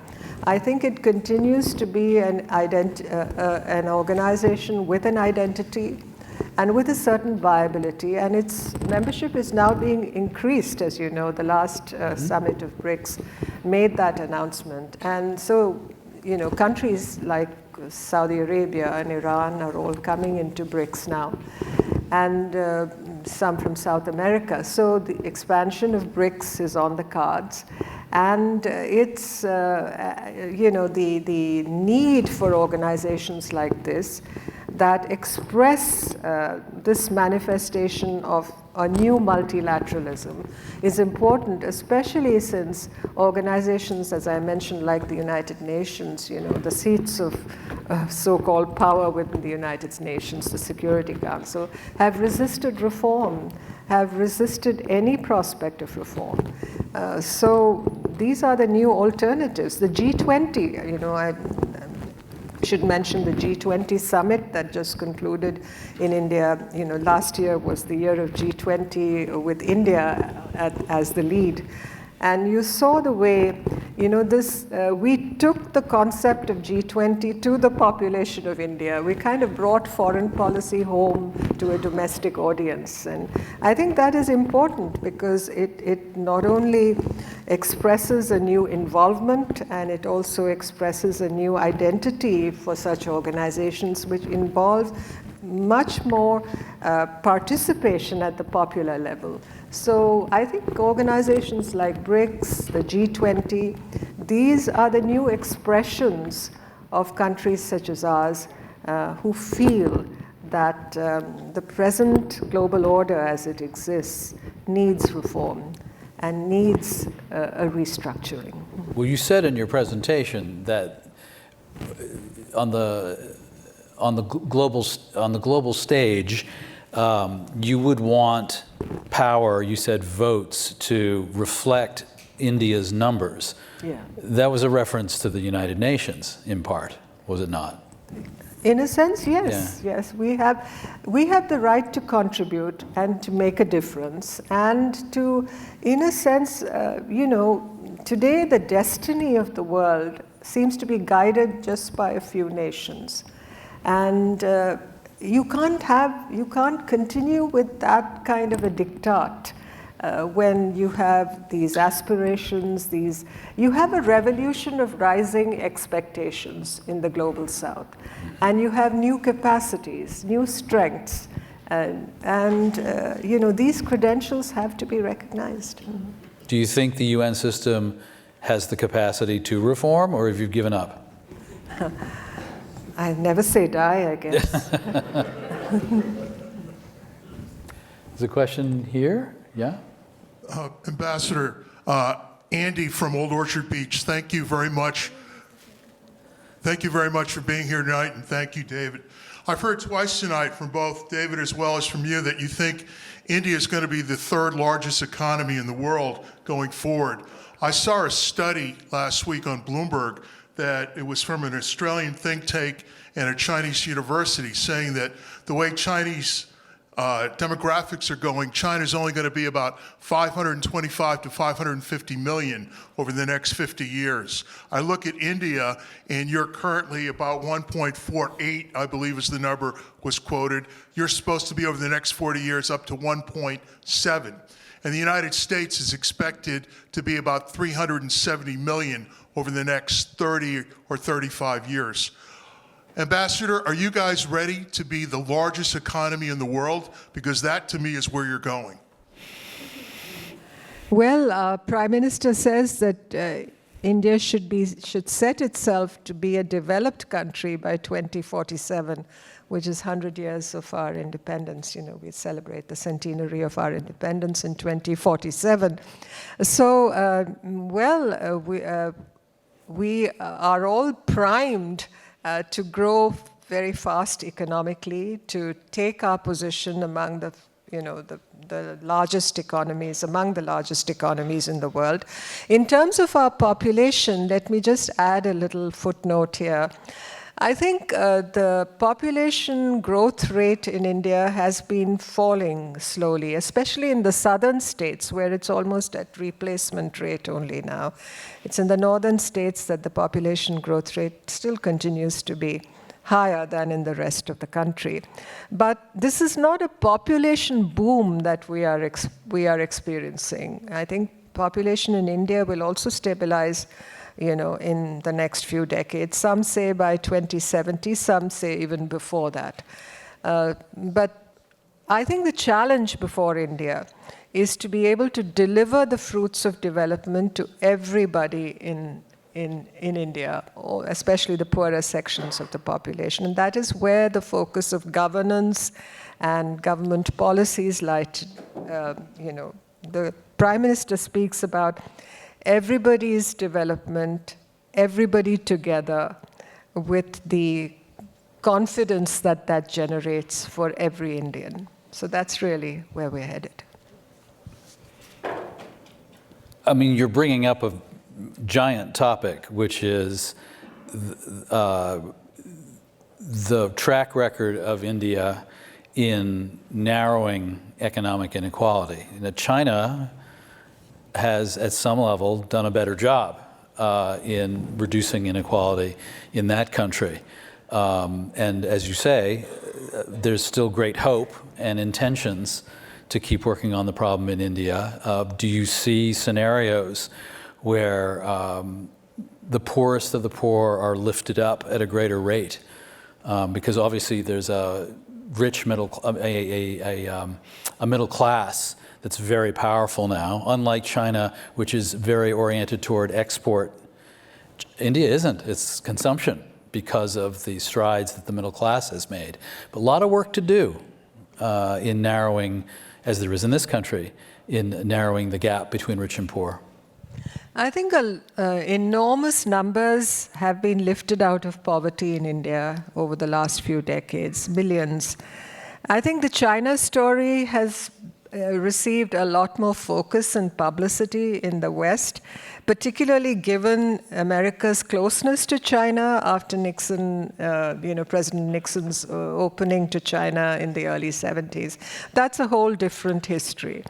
I think it continues to be an organization with an identity and with a certain viability, and its membership is now being increased. As you know, the last summit of BRICS made that announcement. And so, countries like Saudi Arabia and Iran are all coming into BRICS now, and some from South America. So the expansion of BRICS is on the cards. And it's, the need for organizations like this that express this manifestation of a new multilateralism is important, especially since organizations, as I mentioned, like the United Nations, the seats of so-called power within the United Nations, the Security Council, have resisted reform, have resisted any prospect of reform. So these are the new alternatives. The G20, I should mention the G20 summit that just concluded in India. Last year was the year of G20 with India as the lead. And you saw the way, we took the concept of G20 to the population of India. We kind of brought foreign policy home to a domestic audience. And I think that is important because it not only expresses a new involvement, and it also expresses a new identity for such organizations, which involves much more participation at the popular level. So I think organizations like BRICS, the G20, these are the new expressions of countries such as ours who feel that the present global order as it exists needs reform and needs a restructuring. Well, you said in your presentation that on the global stage, you would want power, you said votes, to reflect India's numbers. Yeah. That was a reference to the United Nations, in part, was it not? In a sense, yes. Yeah. Yes, we have the right to contribute and to make a difference, and to, in a sense, today the destiny of the world seems to be guided just by a few nations. And you can't continue with that kind of a diktat when you have these aspirations, you have a revolution of rising expectations in the global south, and you have new capacities, new strengths, and these credentials have to be recognized. Do you think the UN system has the capacity to reform, or have you given up? I never say die, I guess. There's a question here. Yeah? Ambassador, Andy from Old Orchard Beach, thank you very much. Thank you very much for being here tonight, and thank you, David. I've heard twice tonight from both David as well as from you that you think India is going to be the third largest economy in the world going forward. I saw a study last week on Bloomberg that it was from an Australian think tank and a Chinese university saying that the way Chinese demographics are going, China's only going to be about 525 to 550 million over the next 50 years. I look at India, and you're currently about 1.48, I believe is the number was quoted. You're supposed to be over the next 40 years up to 1.7. And the United States is expected to be about 370 million over the next 30 or 35 years. Ambassador, are you guys ready to be the largest economy in the world? Because that, to me, is where you're going. Well, Prime Minister says that India should set itself to be a developed country by 2047, which is 100 years of our independence. You know, we celebrate the centenary of our independence in 2047. So, we are all primed to grow very fast economically, to take our position among the largest economies, among the largest economies in the world. In terms of our population, let me just add a little footnote here. I think the population growth rate in India has been falling slowly, especially in the southern states where it's almost at replacement rate only now. It's in the northern states that the population growth rate still continues to be higher than in the rest of the country. But this is not a population boom that we are experiencing. I think population in India will also stabilize in the next few decades. Some say by 2070, some say even before that. But I think the challenge before India is to be able to deliver the fruits of development to everybody in India, especially the poorer sections of the population. And that is where the focus of governance and government policies the Prime Minister speaks about everybody's development, everybody together, with the confidence that generates for every Indian. So that's really where we're headed. I mean, you're bringing up a giant topic, which is the track record of India in narrowing economic inequality. China has, at some level, done a better job in reducing inequality in that country. And as you say, there's still great hope and intentions to keep working on the problem in India. Do you see scenarios where the poorest of the poor are lifted up at a greater rate? Because obviously there's a rich middle class that's very powerful now, unlike China, which is very oriented toward export. India isn't. It's consumption because of the strides that the middle class has made. But a lot of work to do in narrowing, as there is in this country, in narrowing the gap between rich and poor. I think enormous numbers have been lifted out of poverty in India over the last few decades, millions. I think the China story has received a lot more focus and publicity in the West, particularly given America's closeness to China after Nixon, President Nixon's opening to China in the early 70s. That's a whole different history.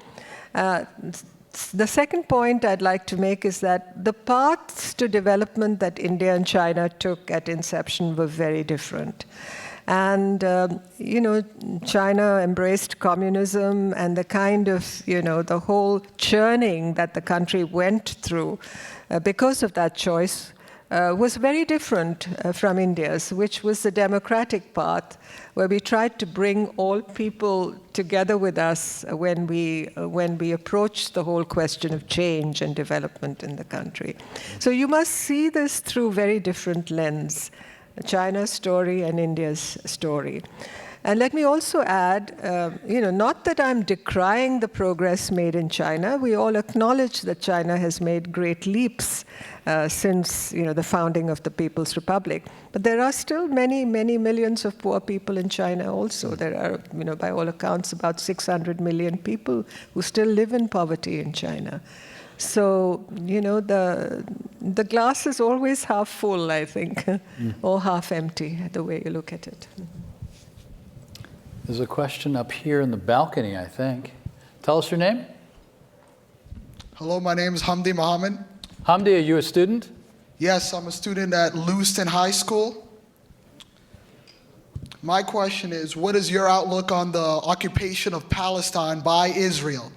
The second point I'd like to make is that the paths to development that India and China took at inception were very different. And, China embraced communism, and the kind of, the whole churning that the country went through because of that choice was very different from India's, which was the democratic path, where we tried to bring all people together with us when we approached the whole question of change and development in the country. So you must see this through very different lens. China's story and India's story. And let me also add, not that I'm decrying the progress made in China. We all acknowledge that China has made great leaps since the founding of the People's Republic. But there are still many, many millions of poor people in China also. There are, by all accounts, about 600 million people who still live in poverty in China. So, the glass is always half full, I think, or half empty, the way you look at it. There's a question up here in the balcony, I think. Tell us your name. Hello, my name is Hamdi Mohammed. Hamdi, are you a student? Yes, I'm a student at Lewiston High School. My question is, what is your outlook on the occupation of Palestine by Israel?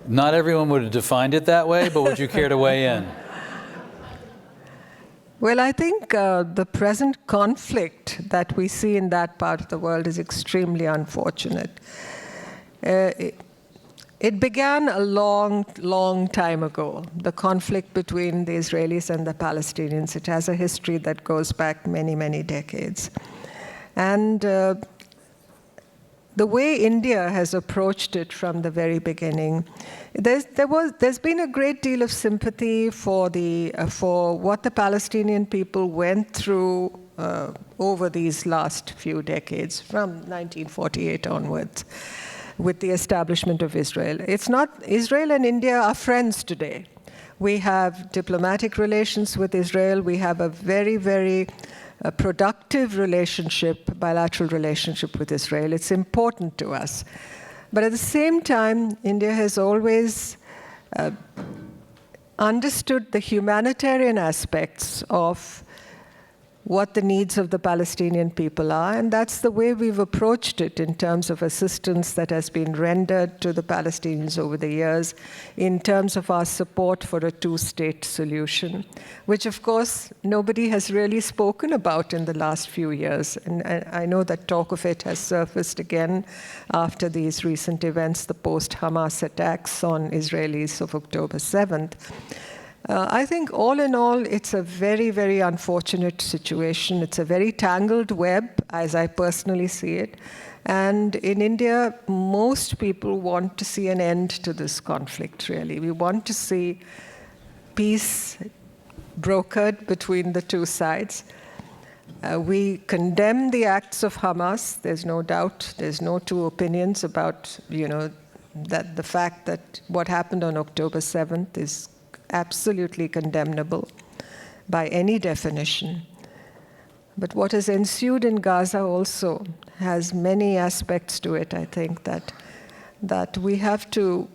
Not everyone would have defined it that way, but would you care to weigh in? Well, I think the present conflict that we see in that part of the world is extremely unfortunate. It began a long, long time ago, the conflict between the Israelis and the Palestinians. It has a history that goes back many, many decades. And the way India has approached it from the very beginning, there's been a great deal of sympathy for what the Palestinian people went through over these last few decades, from 1948 onwards, with the establishment of Israel. Israel and India are friends today. We have diplomatic relations with Israel. We have a very, very productive relationship, bilateral relationship with Israel. It's important to us. But at the same time, India has always understood the humanitarian aspects of what the needs of the Palestinian people are, and that's the way we've approached it in terms of assistance that has been rendered to the Palestinians over the years, in terms of our support for a two-state solution, which of course nobody has really spoken about in the last few years. And I know that talk of it has surfaced again after these recent events, the post-Hamas attacks on Israelis of October 7th. I think all in all, it's a very, very unfortunate situation. It's a very tangled web, as I personally see it. And in India, most people want to see an end to this conflict, really. We want to see peace brokered between the two sides. We condemn the acts of Hamas. There's no doubt. There's no two opinions about, that the fact that what happened on October 7th is absolutely condemnable by any definition. But what has ensued in Gaza also has many aspects to it, I think, that we have to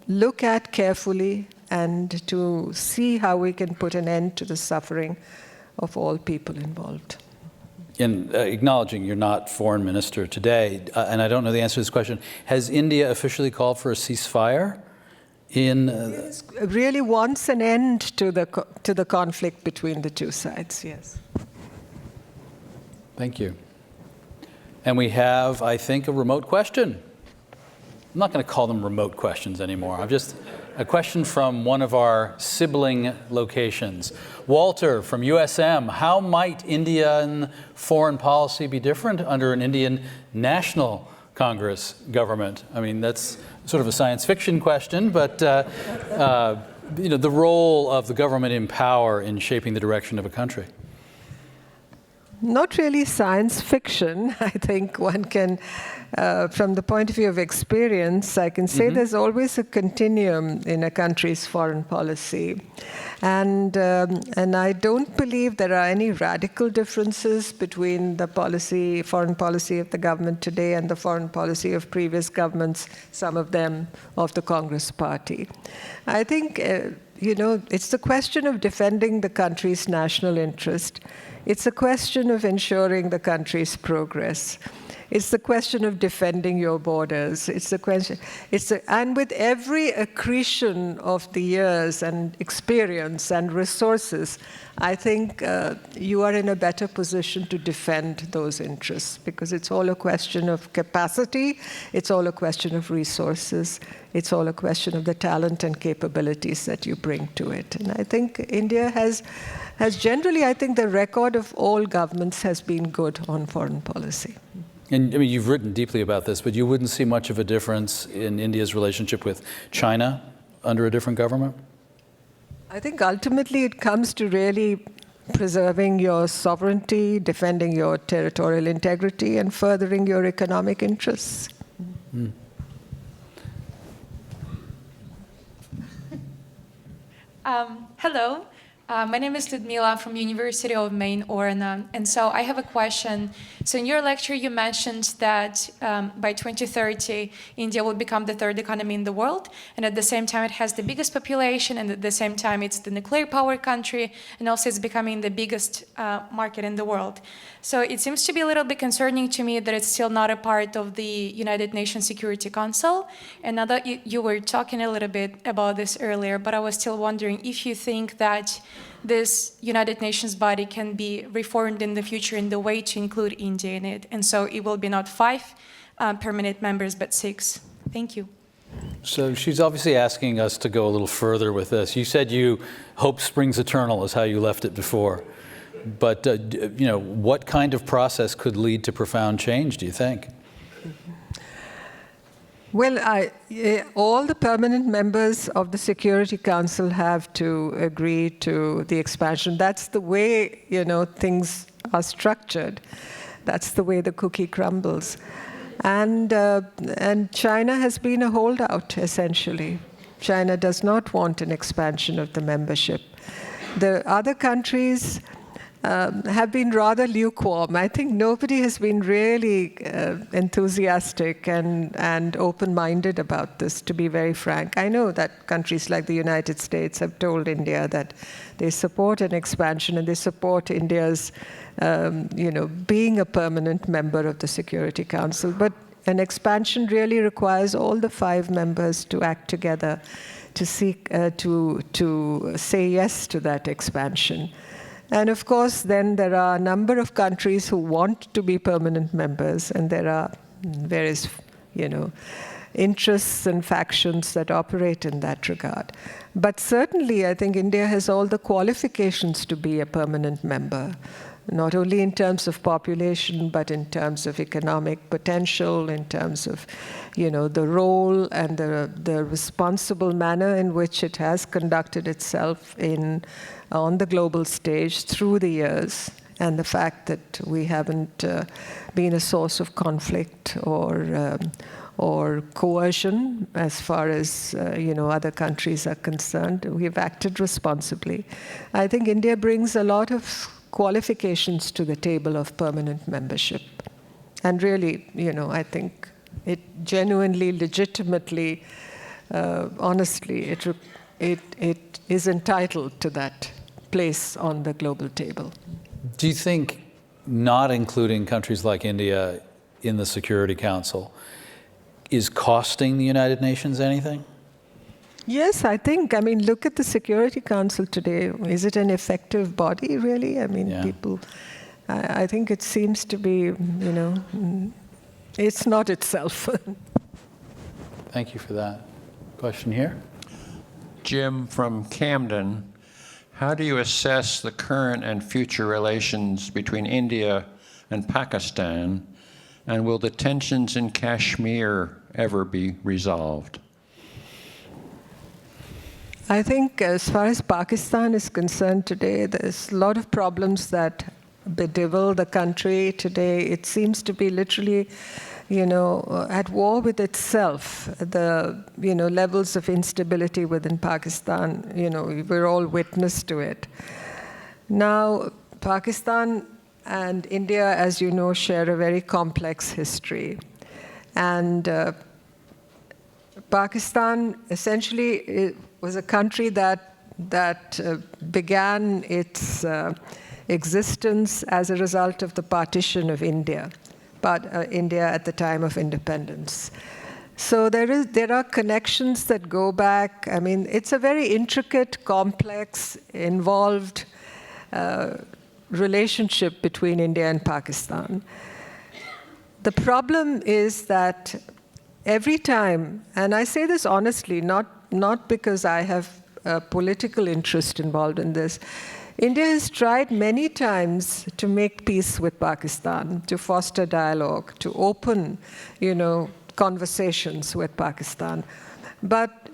look at carefully and to see how we can put an end to the suffering of all people involved. In acknowledging you're not foreign minister today, and I don't know the answer to this question, has India officially called for a ceasefire? Really wants an end to the conflict between the two sides, yes. Thank you. And we have, I think, a remote question. I'm not going to call them remote questions anymore. A question from one of our sibling locations. Walter from USM, how might Indian foreign policy be different under an Indian National Congress government? I mean, that's sort of a science fiction question, but the role of the government in power in shaping the direction of a country. Not really science fiction. I think one can, from the point of view of experience, I can say there's always a continuum in a country's foreign policy. And I don't believe there are any radical differences between the foreign policy of the government today and the foreign policy of previous governments, some of them of the Congress Party. I think, it's the question of defending the country's national interest. It's a question of ensuring the country's progress. It's the question of defending your borders. And with every accretion of the years and experience and resources, I think you are in a better position to defend those interests, because it's all a question of capacity, it's all a question of resources, it's all a question of the talent and capabilities that you bring to it. And I think India has generally, I think the record of all governments has been good on foreign policy. And I mean, you've written deeply about this, but you wouldn't see much of a difference in India's relationship with China under a different government? I think ultimately it comes to really preserving your sovereignty, defending your territorial integrity, and furthering your economic interests. Hello. My name is Ludmila from University of Maine, Orna. And so I have a question. So in your lecture, you mentioned that by 2030, India will become the third economy in the world. And at the same time, it has the biggest population. And at the same time, it's the nuclear power country. And also it's becoming the biggest market in the world. So it seems to be a little bit concerning to me that it's still not a part of the United Nations Security Council. And now that you were talking a little bit about this earlier, but I was still wondering if you think that this United Nations body can be reformed in the future in the way to include India in it. And so it will be not 5 permanent members, but 6. Thank you. So she's obviously asking us to go a little further with this. You said you hope springs eternal is how you left it before. But what kind of process could lead to profound change, do you think? Well, all the permanent members of the Security Council have to agree to the expansion. That's the way, things are structured. That's the way the cookie crumbles. And China has been a holdout, essentially. China does not want an expansion of the membership. The other countries have been rather lukewarm. I think nobody has been really enthusiastic and open-minded about this, to be very frank. I know that countries like the United States have told India that they support an expansion and they support India's, being a permanent member of the Security Council. But an expansion really requires all the 5 members to act together to seek to say yes to that expansion. And of course, then there are a number of countries who want to be permanent members, and there are various, interests and factions that operate in that regard. But certainly, I think India has all the qualifications to be a permanent member, not only in terms of population, but in terms of economic potential, in terms of, the role and the responsible manner in which it has conducted itself on the global stage through the years, and the fact that we haven't been a source of conflict or coercion as far as other countries are concerned. We've acted responsibly. I think India brings a lot of qualifications to the table of permanent membership. And really, I think it genuinely, legitimately, honestly, it is entitled to that place on the global table. Do you think not including countries like India in the Security Council is costing the United Nations anything? Yes, I think. Look at the Security Council today. Is it an effective body, really? People, I think it seems to be, it's not itself. Thank you for that. Question here? Jim from Camden. How do you assess the current and future relations between India and Pakistan, and will the tensions in Kashmir ever be resolved? I think as far as Pakistan is concerned today, there's a lot of problems that bedevil the country today. It seems to be literally, at war with itself. The, levels of instability within Pakistan, we're all witness to it. Now, Pakistan and India, as you know, share a very complex history. And Pakistan essentially was a country that began its existence as a result of the partition of India, India at the time of independence. So there are connections that go back. It's a very intricate, complex, involved relationship between India and Pakistan. The problem is that every time, and I say this honestly, not because I have a political interest involved in this, India has tried many times to make peace with Pakistan, to foster dialogue, to open, conversations with Pakistan. But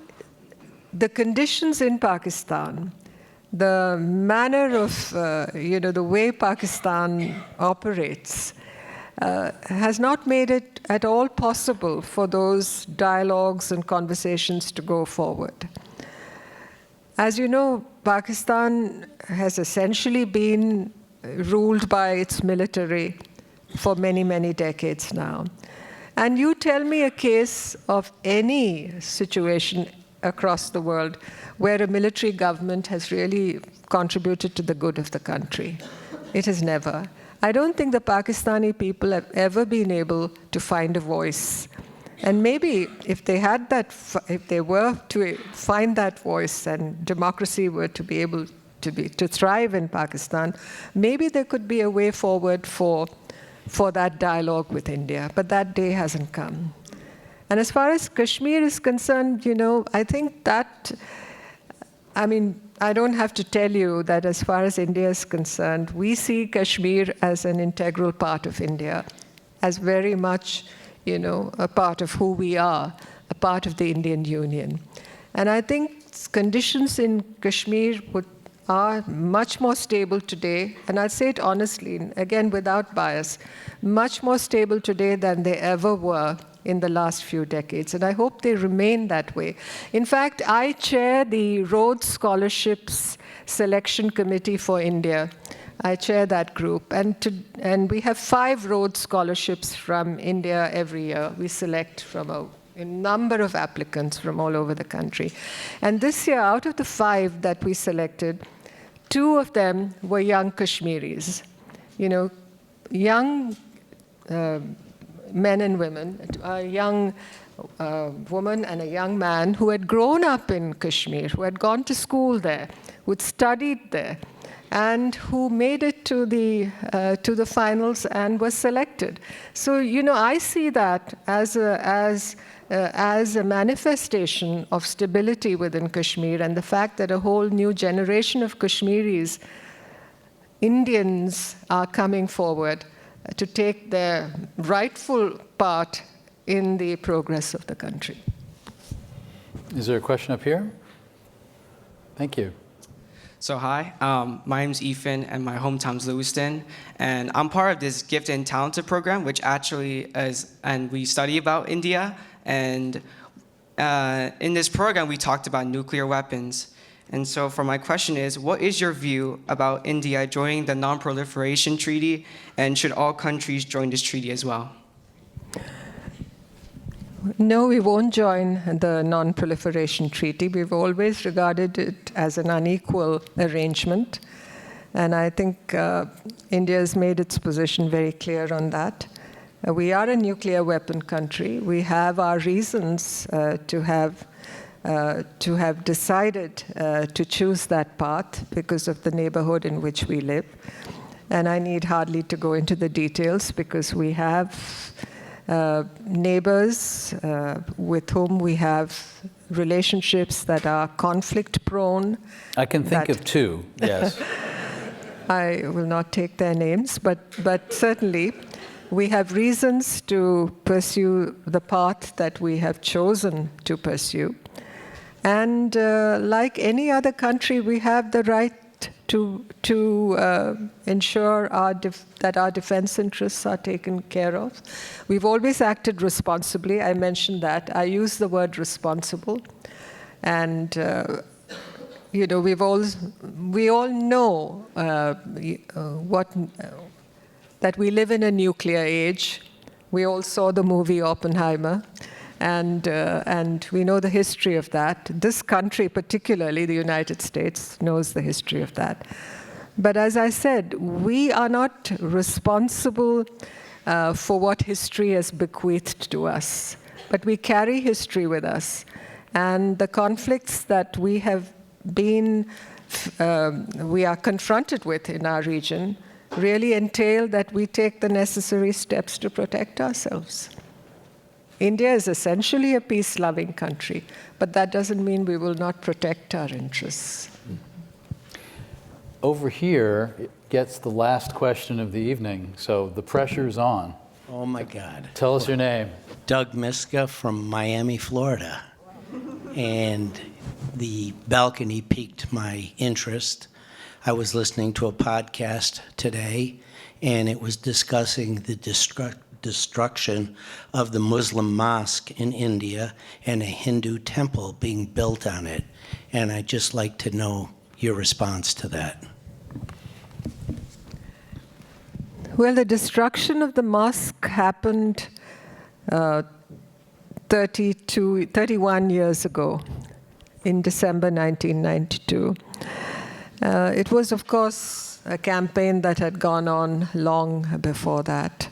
the conditions in Pakistan, the manner of, the way Pakistan operates, has not made it at all possible for those dialogues and conversations to go forward. As you know, Pakistan has essentially been ruled by its military for many, many decades now. And you tell me a case of any situation across the world where a military government has really contributed to the good of the country. It has never. I don't think the Pakistani people have ever been able to find a voice. And maybe if they had that, if they were to find that voice and democracy were to be able to thrive in Pakistan, maybe there could be a way forward for that dialogue with India. But that day hasn't come. And as far as Kashmir is concerned, I think that, I don't have to tell you that as far as India is concerned, we see Kashmir as an integral part of India, as very much, a part of who we are, a part of the Indian Union. And I think conditions in Kashmir are much more stable today, and I say it honestly, again without bias, much more stable today than they ever were in the last few decades, and I hope they remain that way. In fact, I chair the Rhodes Scholarships Selection Committee for India. I chair that group, and we have 5 Rhodes Scholarships from India every year. We select from a number of applicants from all over the country. And this year, out of the 5 that we selected, 2 of them were young Kashmiris, young men and women, a young woman and a young man who had grown up in Kashmir, who had gone to school there, who had studied there, and who made it to the finals and was selected. So, I see that as a manifestation of stability within Kashmir, and the fact that a whole new generation of Kashmiris, Indians, are coming forward to take their rightful part in the progress of the country. Is there a question up here? Thank you. So hi, my name's Ethan and my hometown's Lewiston, and I'm part of this Gifted and Talented program, which actually is, and we study about India, and in this program we talked about nuclear weapons. And so for my question is, what is your view about India joining the Non-Proliferation Treaty, and should all countries join this treaty as well? No, we won't join the Non-Proliferation Treaty. We've always regarded it as an unequal arrangement. And I think India has made its position very clear on that. We are a nuclear weapon country. We have our reasons to have decided to choose that path because of the neighborhood in which we live. And I need hardly to go into the details because we have neighbors with whom we have relationships that are conflict-prone. I can think of 2, yes. I will not take their names, but certainly we have reasons to pursue the path that we have chosen to pursue. And like any other country, we have the right to ensure that our defense interests are taken care of. We've always acted responsibly. I mentioned that. I use the word responsible. And, we all know that we live in a nuclear age. We all saw the movie Oppenheimer. And we know the history of that. This country, particularly the United States, knows the history of that. But as I said, we are not responsible for what history has bequeathed to us. But we carry history with us. And the conflicts that we are confronted with in our region really entail that we take the necessary steps to protect ourselves. India is essentially a peace-loving country, but that doesn't mean we will not protect our interests. Over here gets the last question of the evening, so the pressure's on. Oh my God. Tell us your name. Doug Miska from Miami, Florida. And the balcony piqued my interest. I was listening to a podcast today, and it was discussing the destruction of the Muslim mosque in India and a Hindu temple being built on it. And I'd just like to know your response to that. Well, the destruction of the mosque happened 31 years ago, in December 1992. It was, of course, a campaign that had gone on long before that.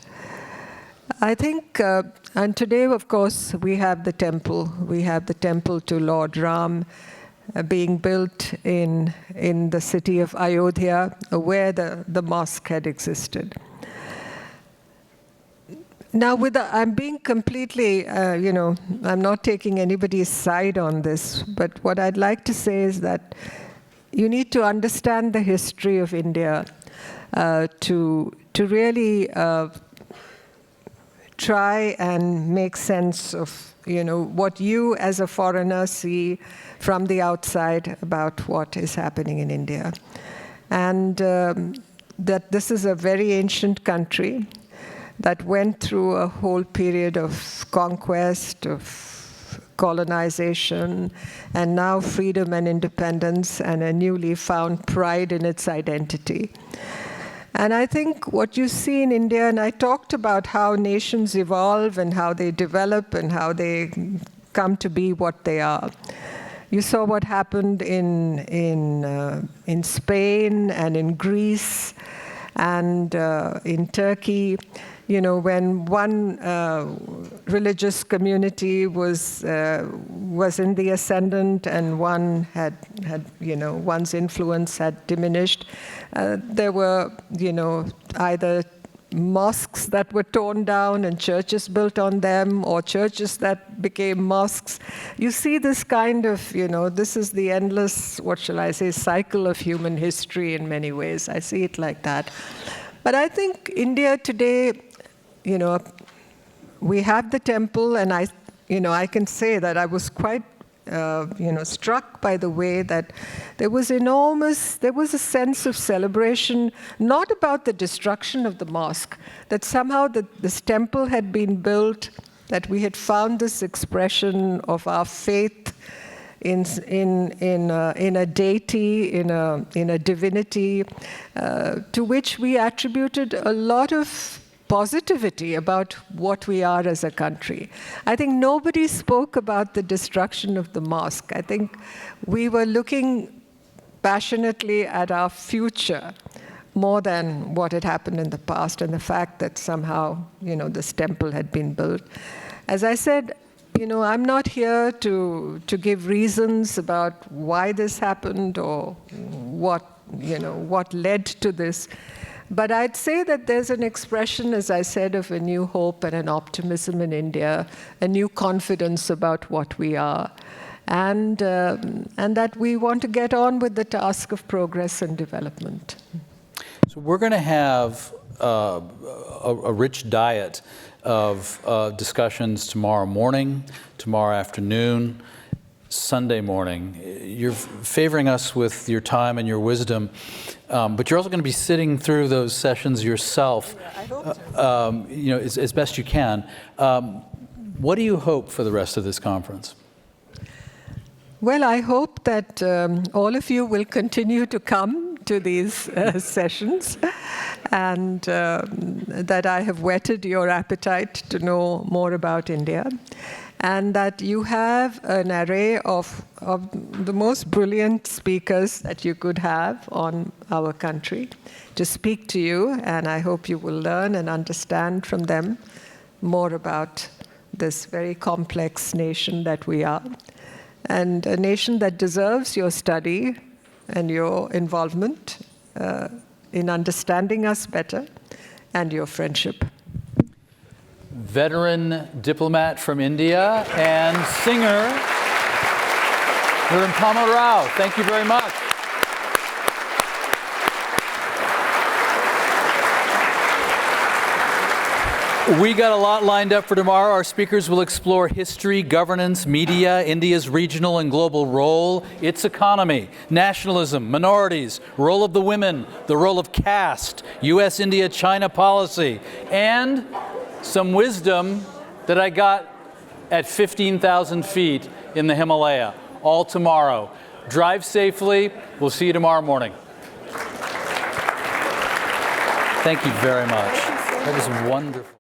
I think, and today, of course, we have the temple. We have the temple to Lord Ram being built in the city of Ayodhya, where the mosque had existed. Now, I'm being completely, I'm not taking anybody's side on this, but what I'd like to say is that you need to understand the history of India to really try and make sense of, what you as a foreigner see from the outside about what is happening in India. And that this is a very ancient country that went through a whole period of conquest, of colonization, and now freedom and independence, and a newly found pride in its identity. And I think what you see in India, and I talked about how nations evolve and how they develop and how they come to be what they are. You saw what happened in Spain and in Greece and in Turkey. When one religious community was in the ascendant and one had one's influence had diminished, there were, either mosques that were torn down and churches built on them, or churches that became mosques. You see this kind of, this is the endless, what shall I say, cycle of human history in many ways. I see it like that. But I think India today, we have the temple, and I can say that I was quite, struck by the way that there was a sense of celebration, not about the destruction of the mosque, that somehow this temple had been built, that we had found this expression of our faith in a deity, in a divinity, to which we attributed a lot of positivity about what we are as a country. I think nobody spoke about the destruction of the mosque. I think we were looking passionately at our future more than what had happened in the past, and the fact that somehow, this temple had been built. As I said, I'm not here to give reasons about why this happened or what led to this. But I'd say that there's an expression, as I said, of a new hope and an optimism in India, a new confidence about what we are, and that we want to get on with the task of progress and development. So we're going to have a rich diet of discussions tomorrow morning, tomorrow afternoon, Sunday morning. You're favoring us with your time and your wisdom, but you're also going to be sitting through those sessions yourself, as best you can. What do you hope for the rest of this conference? Well, I hope that all of you will continue to come to these sessions, and that I have whetted your appetite to know more about India, and that you have an array of the most brilliant speakers that you could have on our country to speak to you, and I hope you will learn and understand from them more about this very complex nation that we are, and a nation that deserves your study and your involvement in understanding us better, and your friendship. Veteran diplomat from India and singer Nirupama Rao. Thank you very much. We got a lot lined up for tomorrow. Our speakers will explore history, governance, media, India's regional and global role, its economy, nationalism, minorities, role of the women, the role of caste, U.S.-India-China policy, and some wisdom that I got at 15,000 feet in the Himalaya, all tomorrow. Drive safely. We'll see you tomorrow morning. Thank you very much. That was wonderful.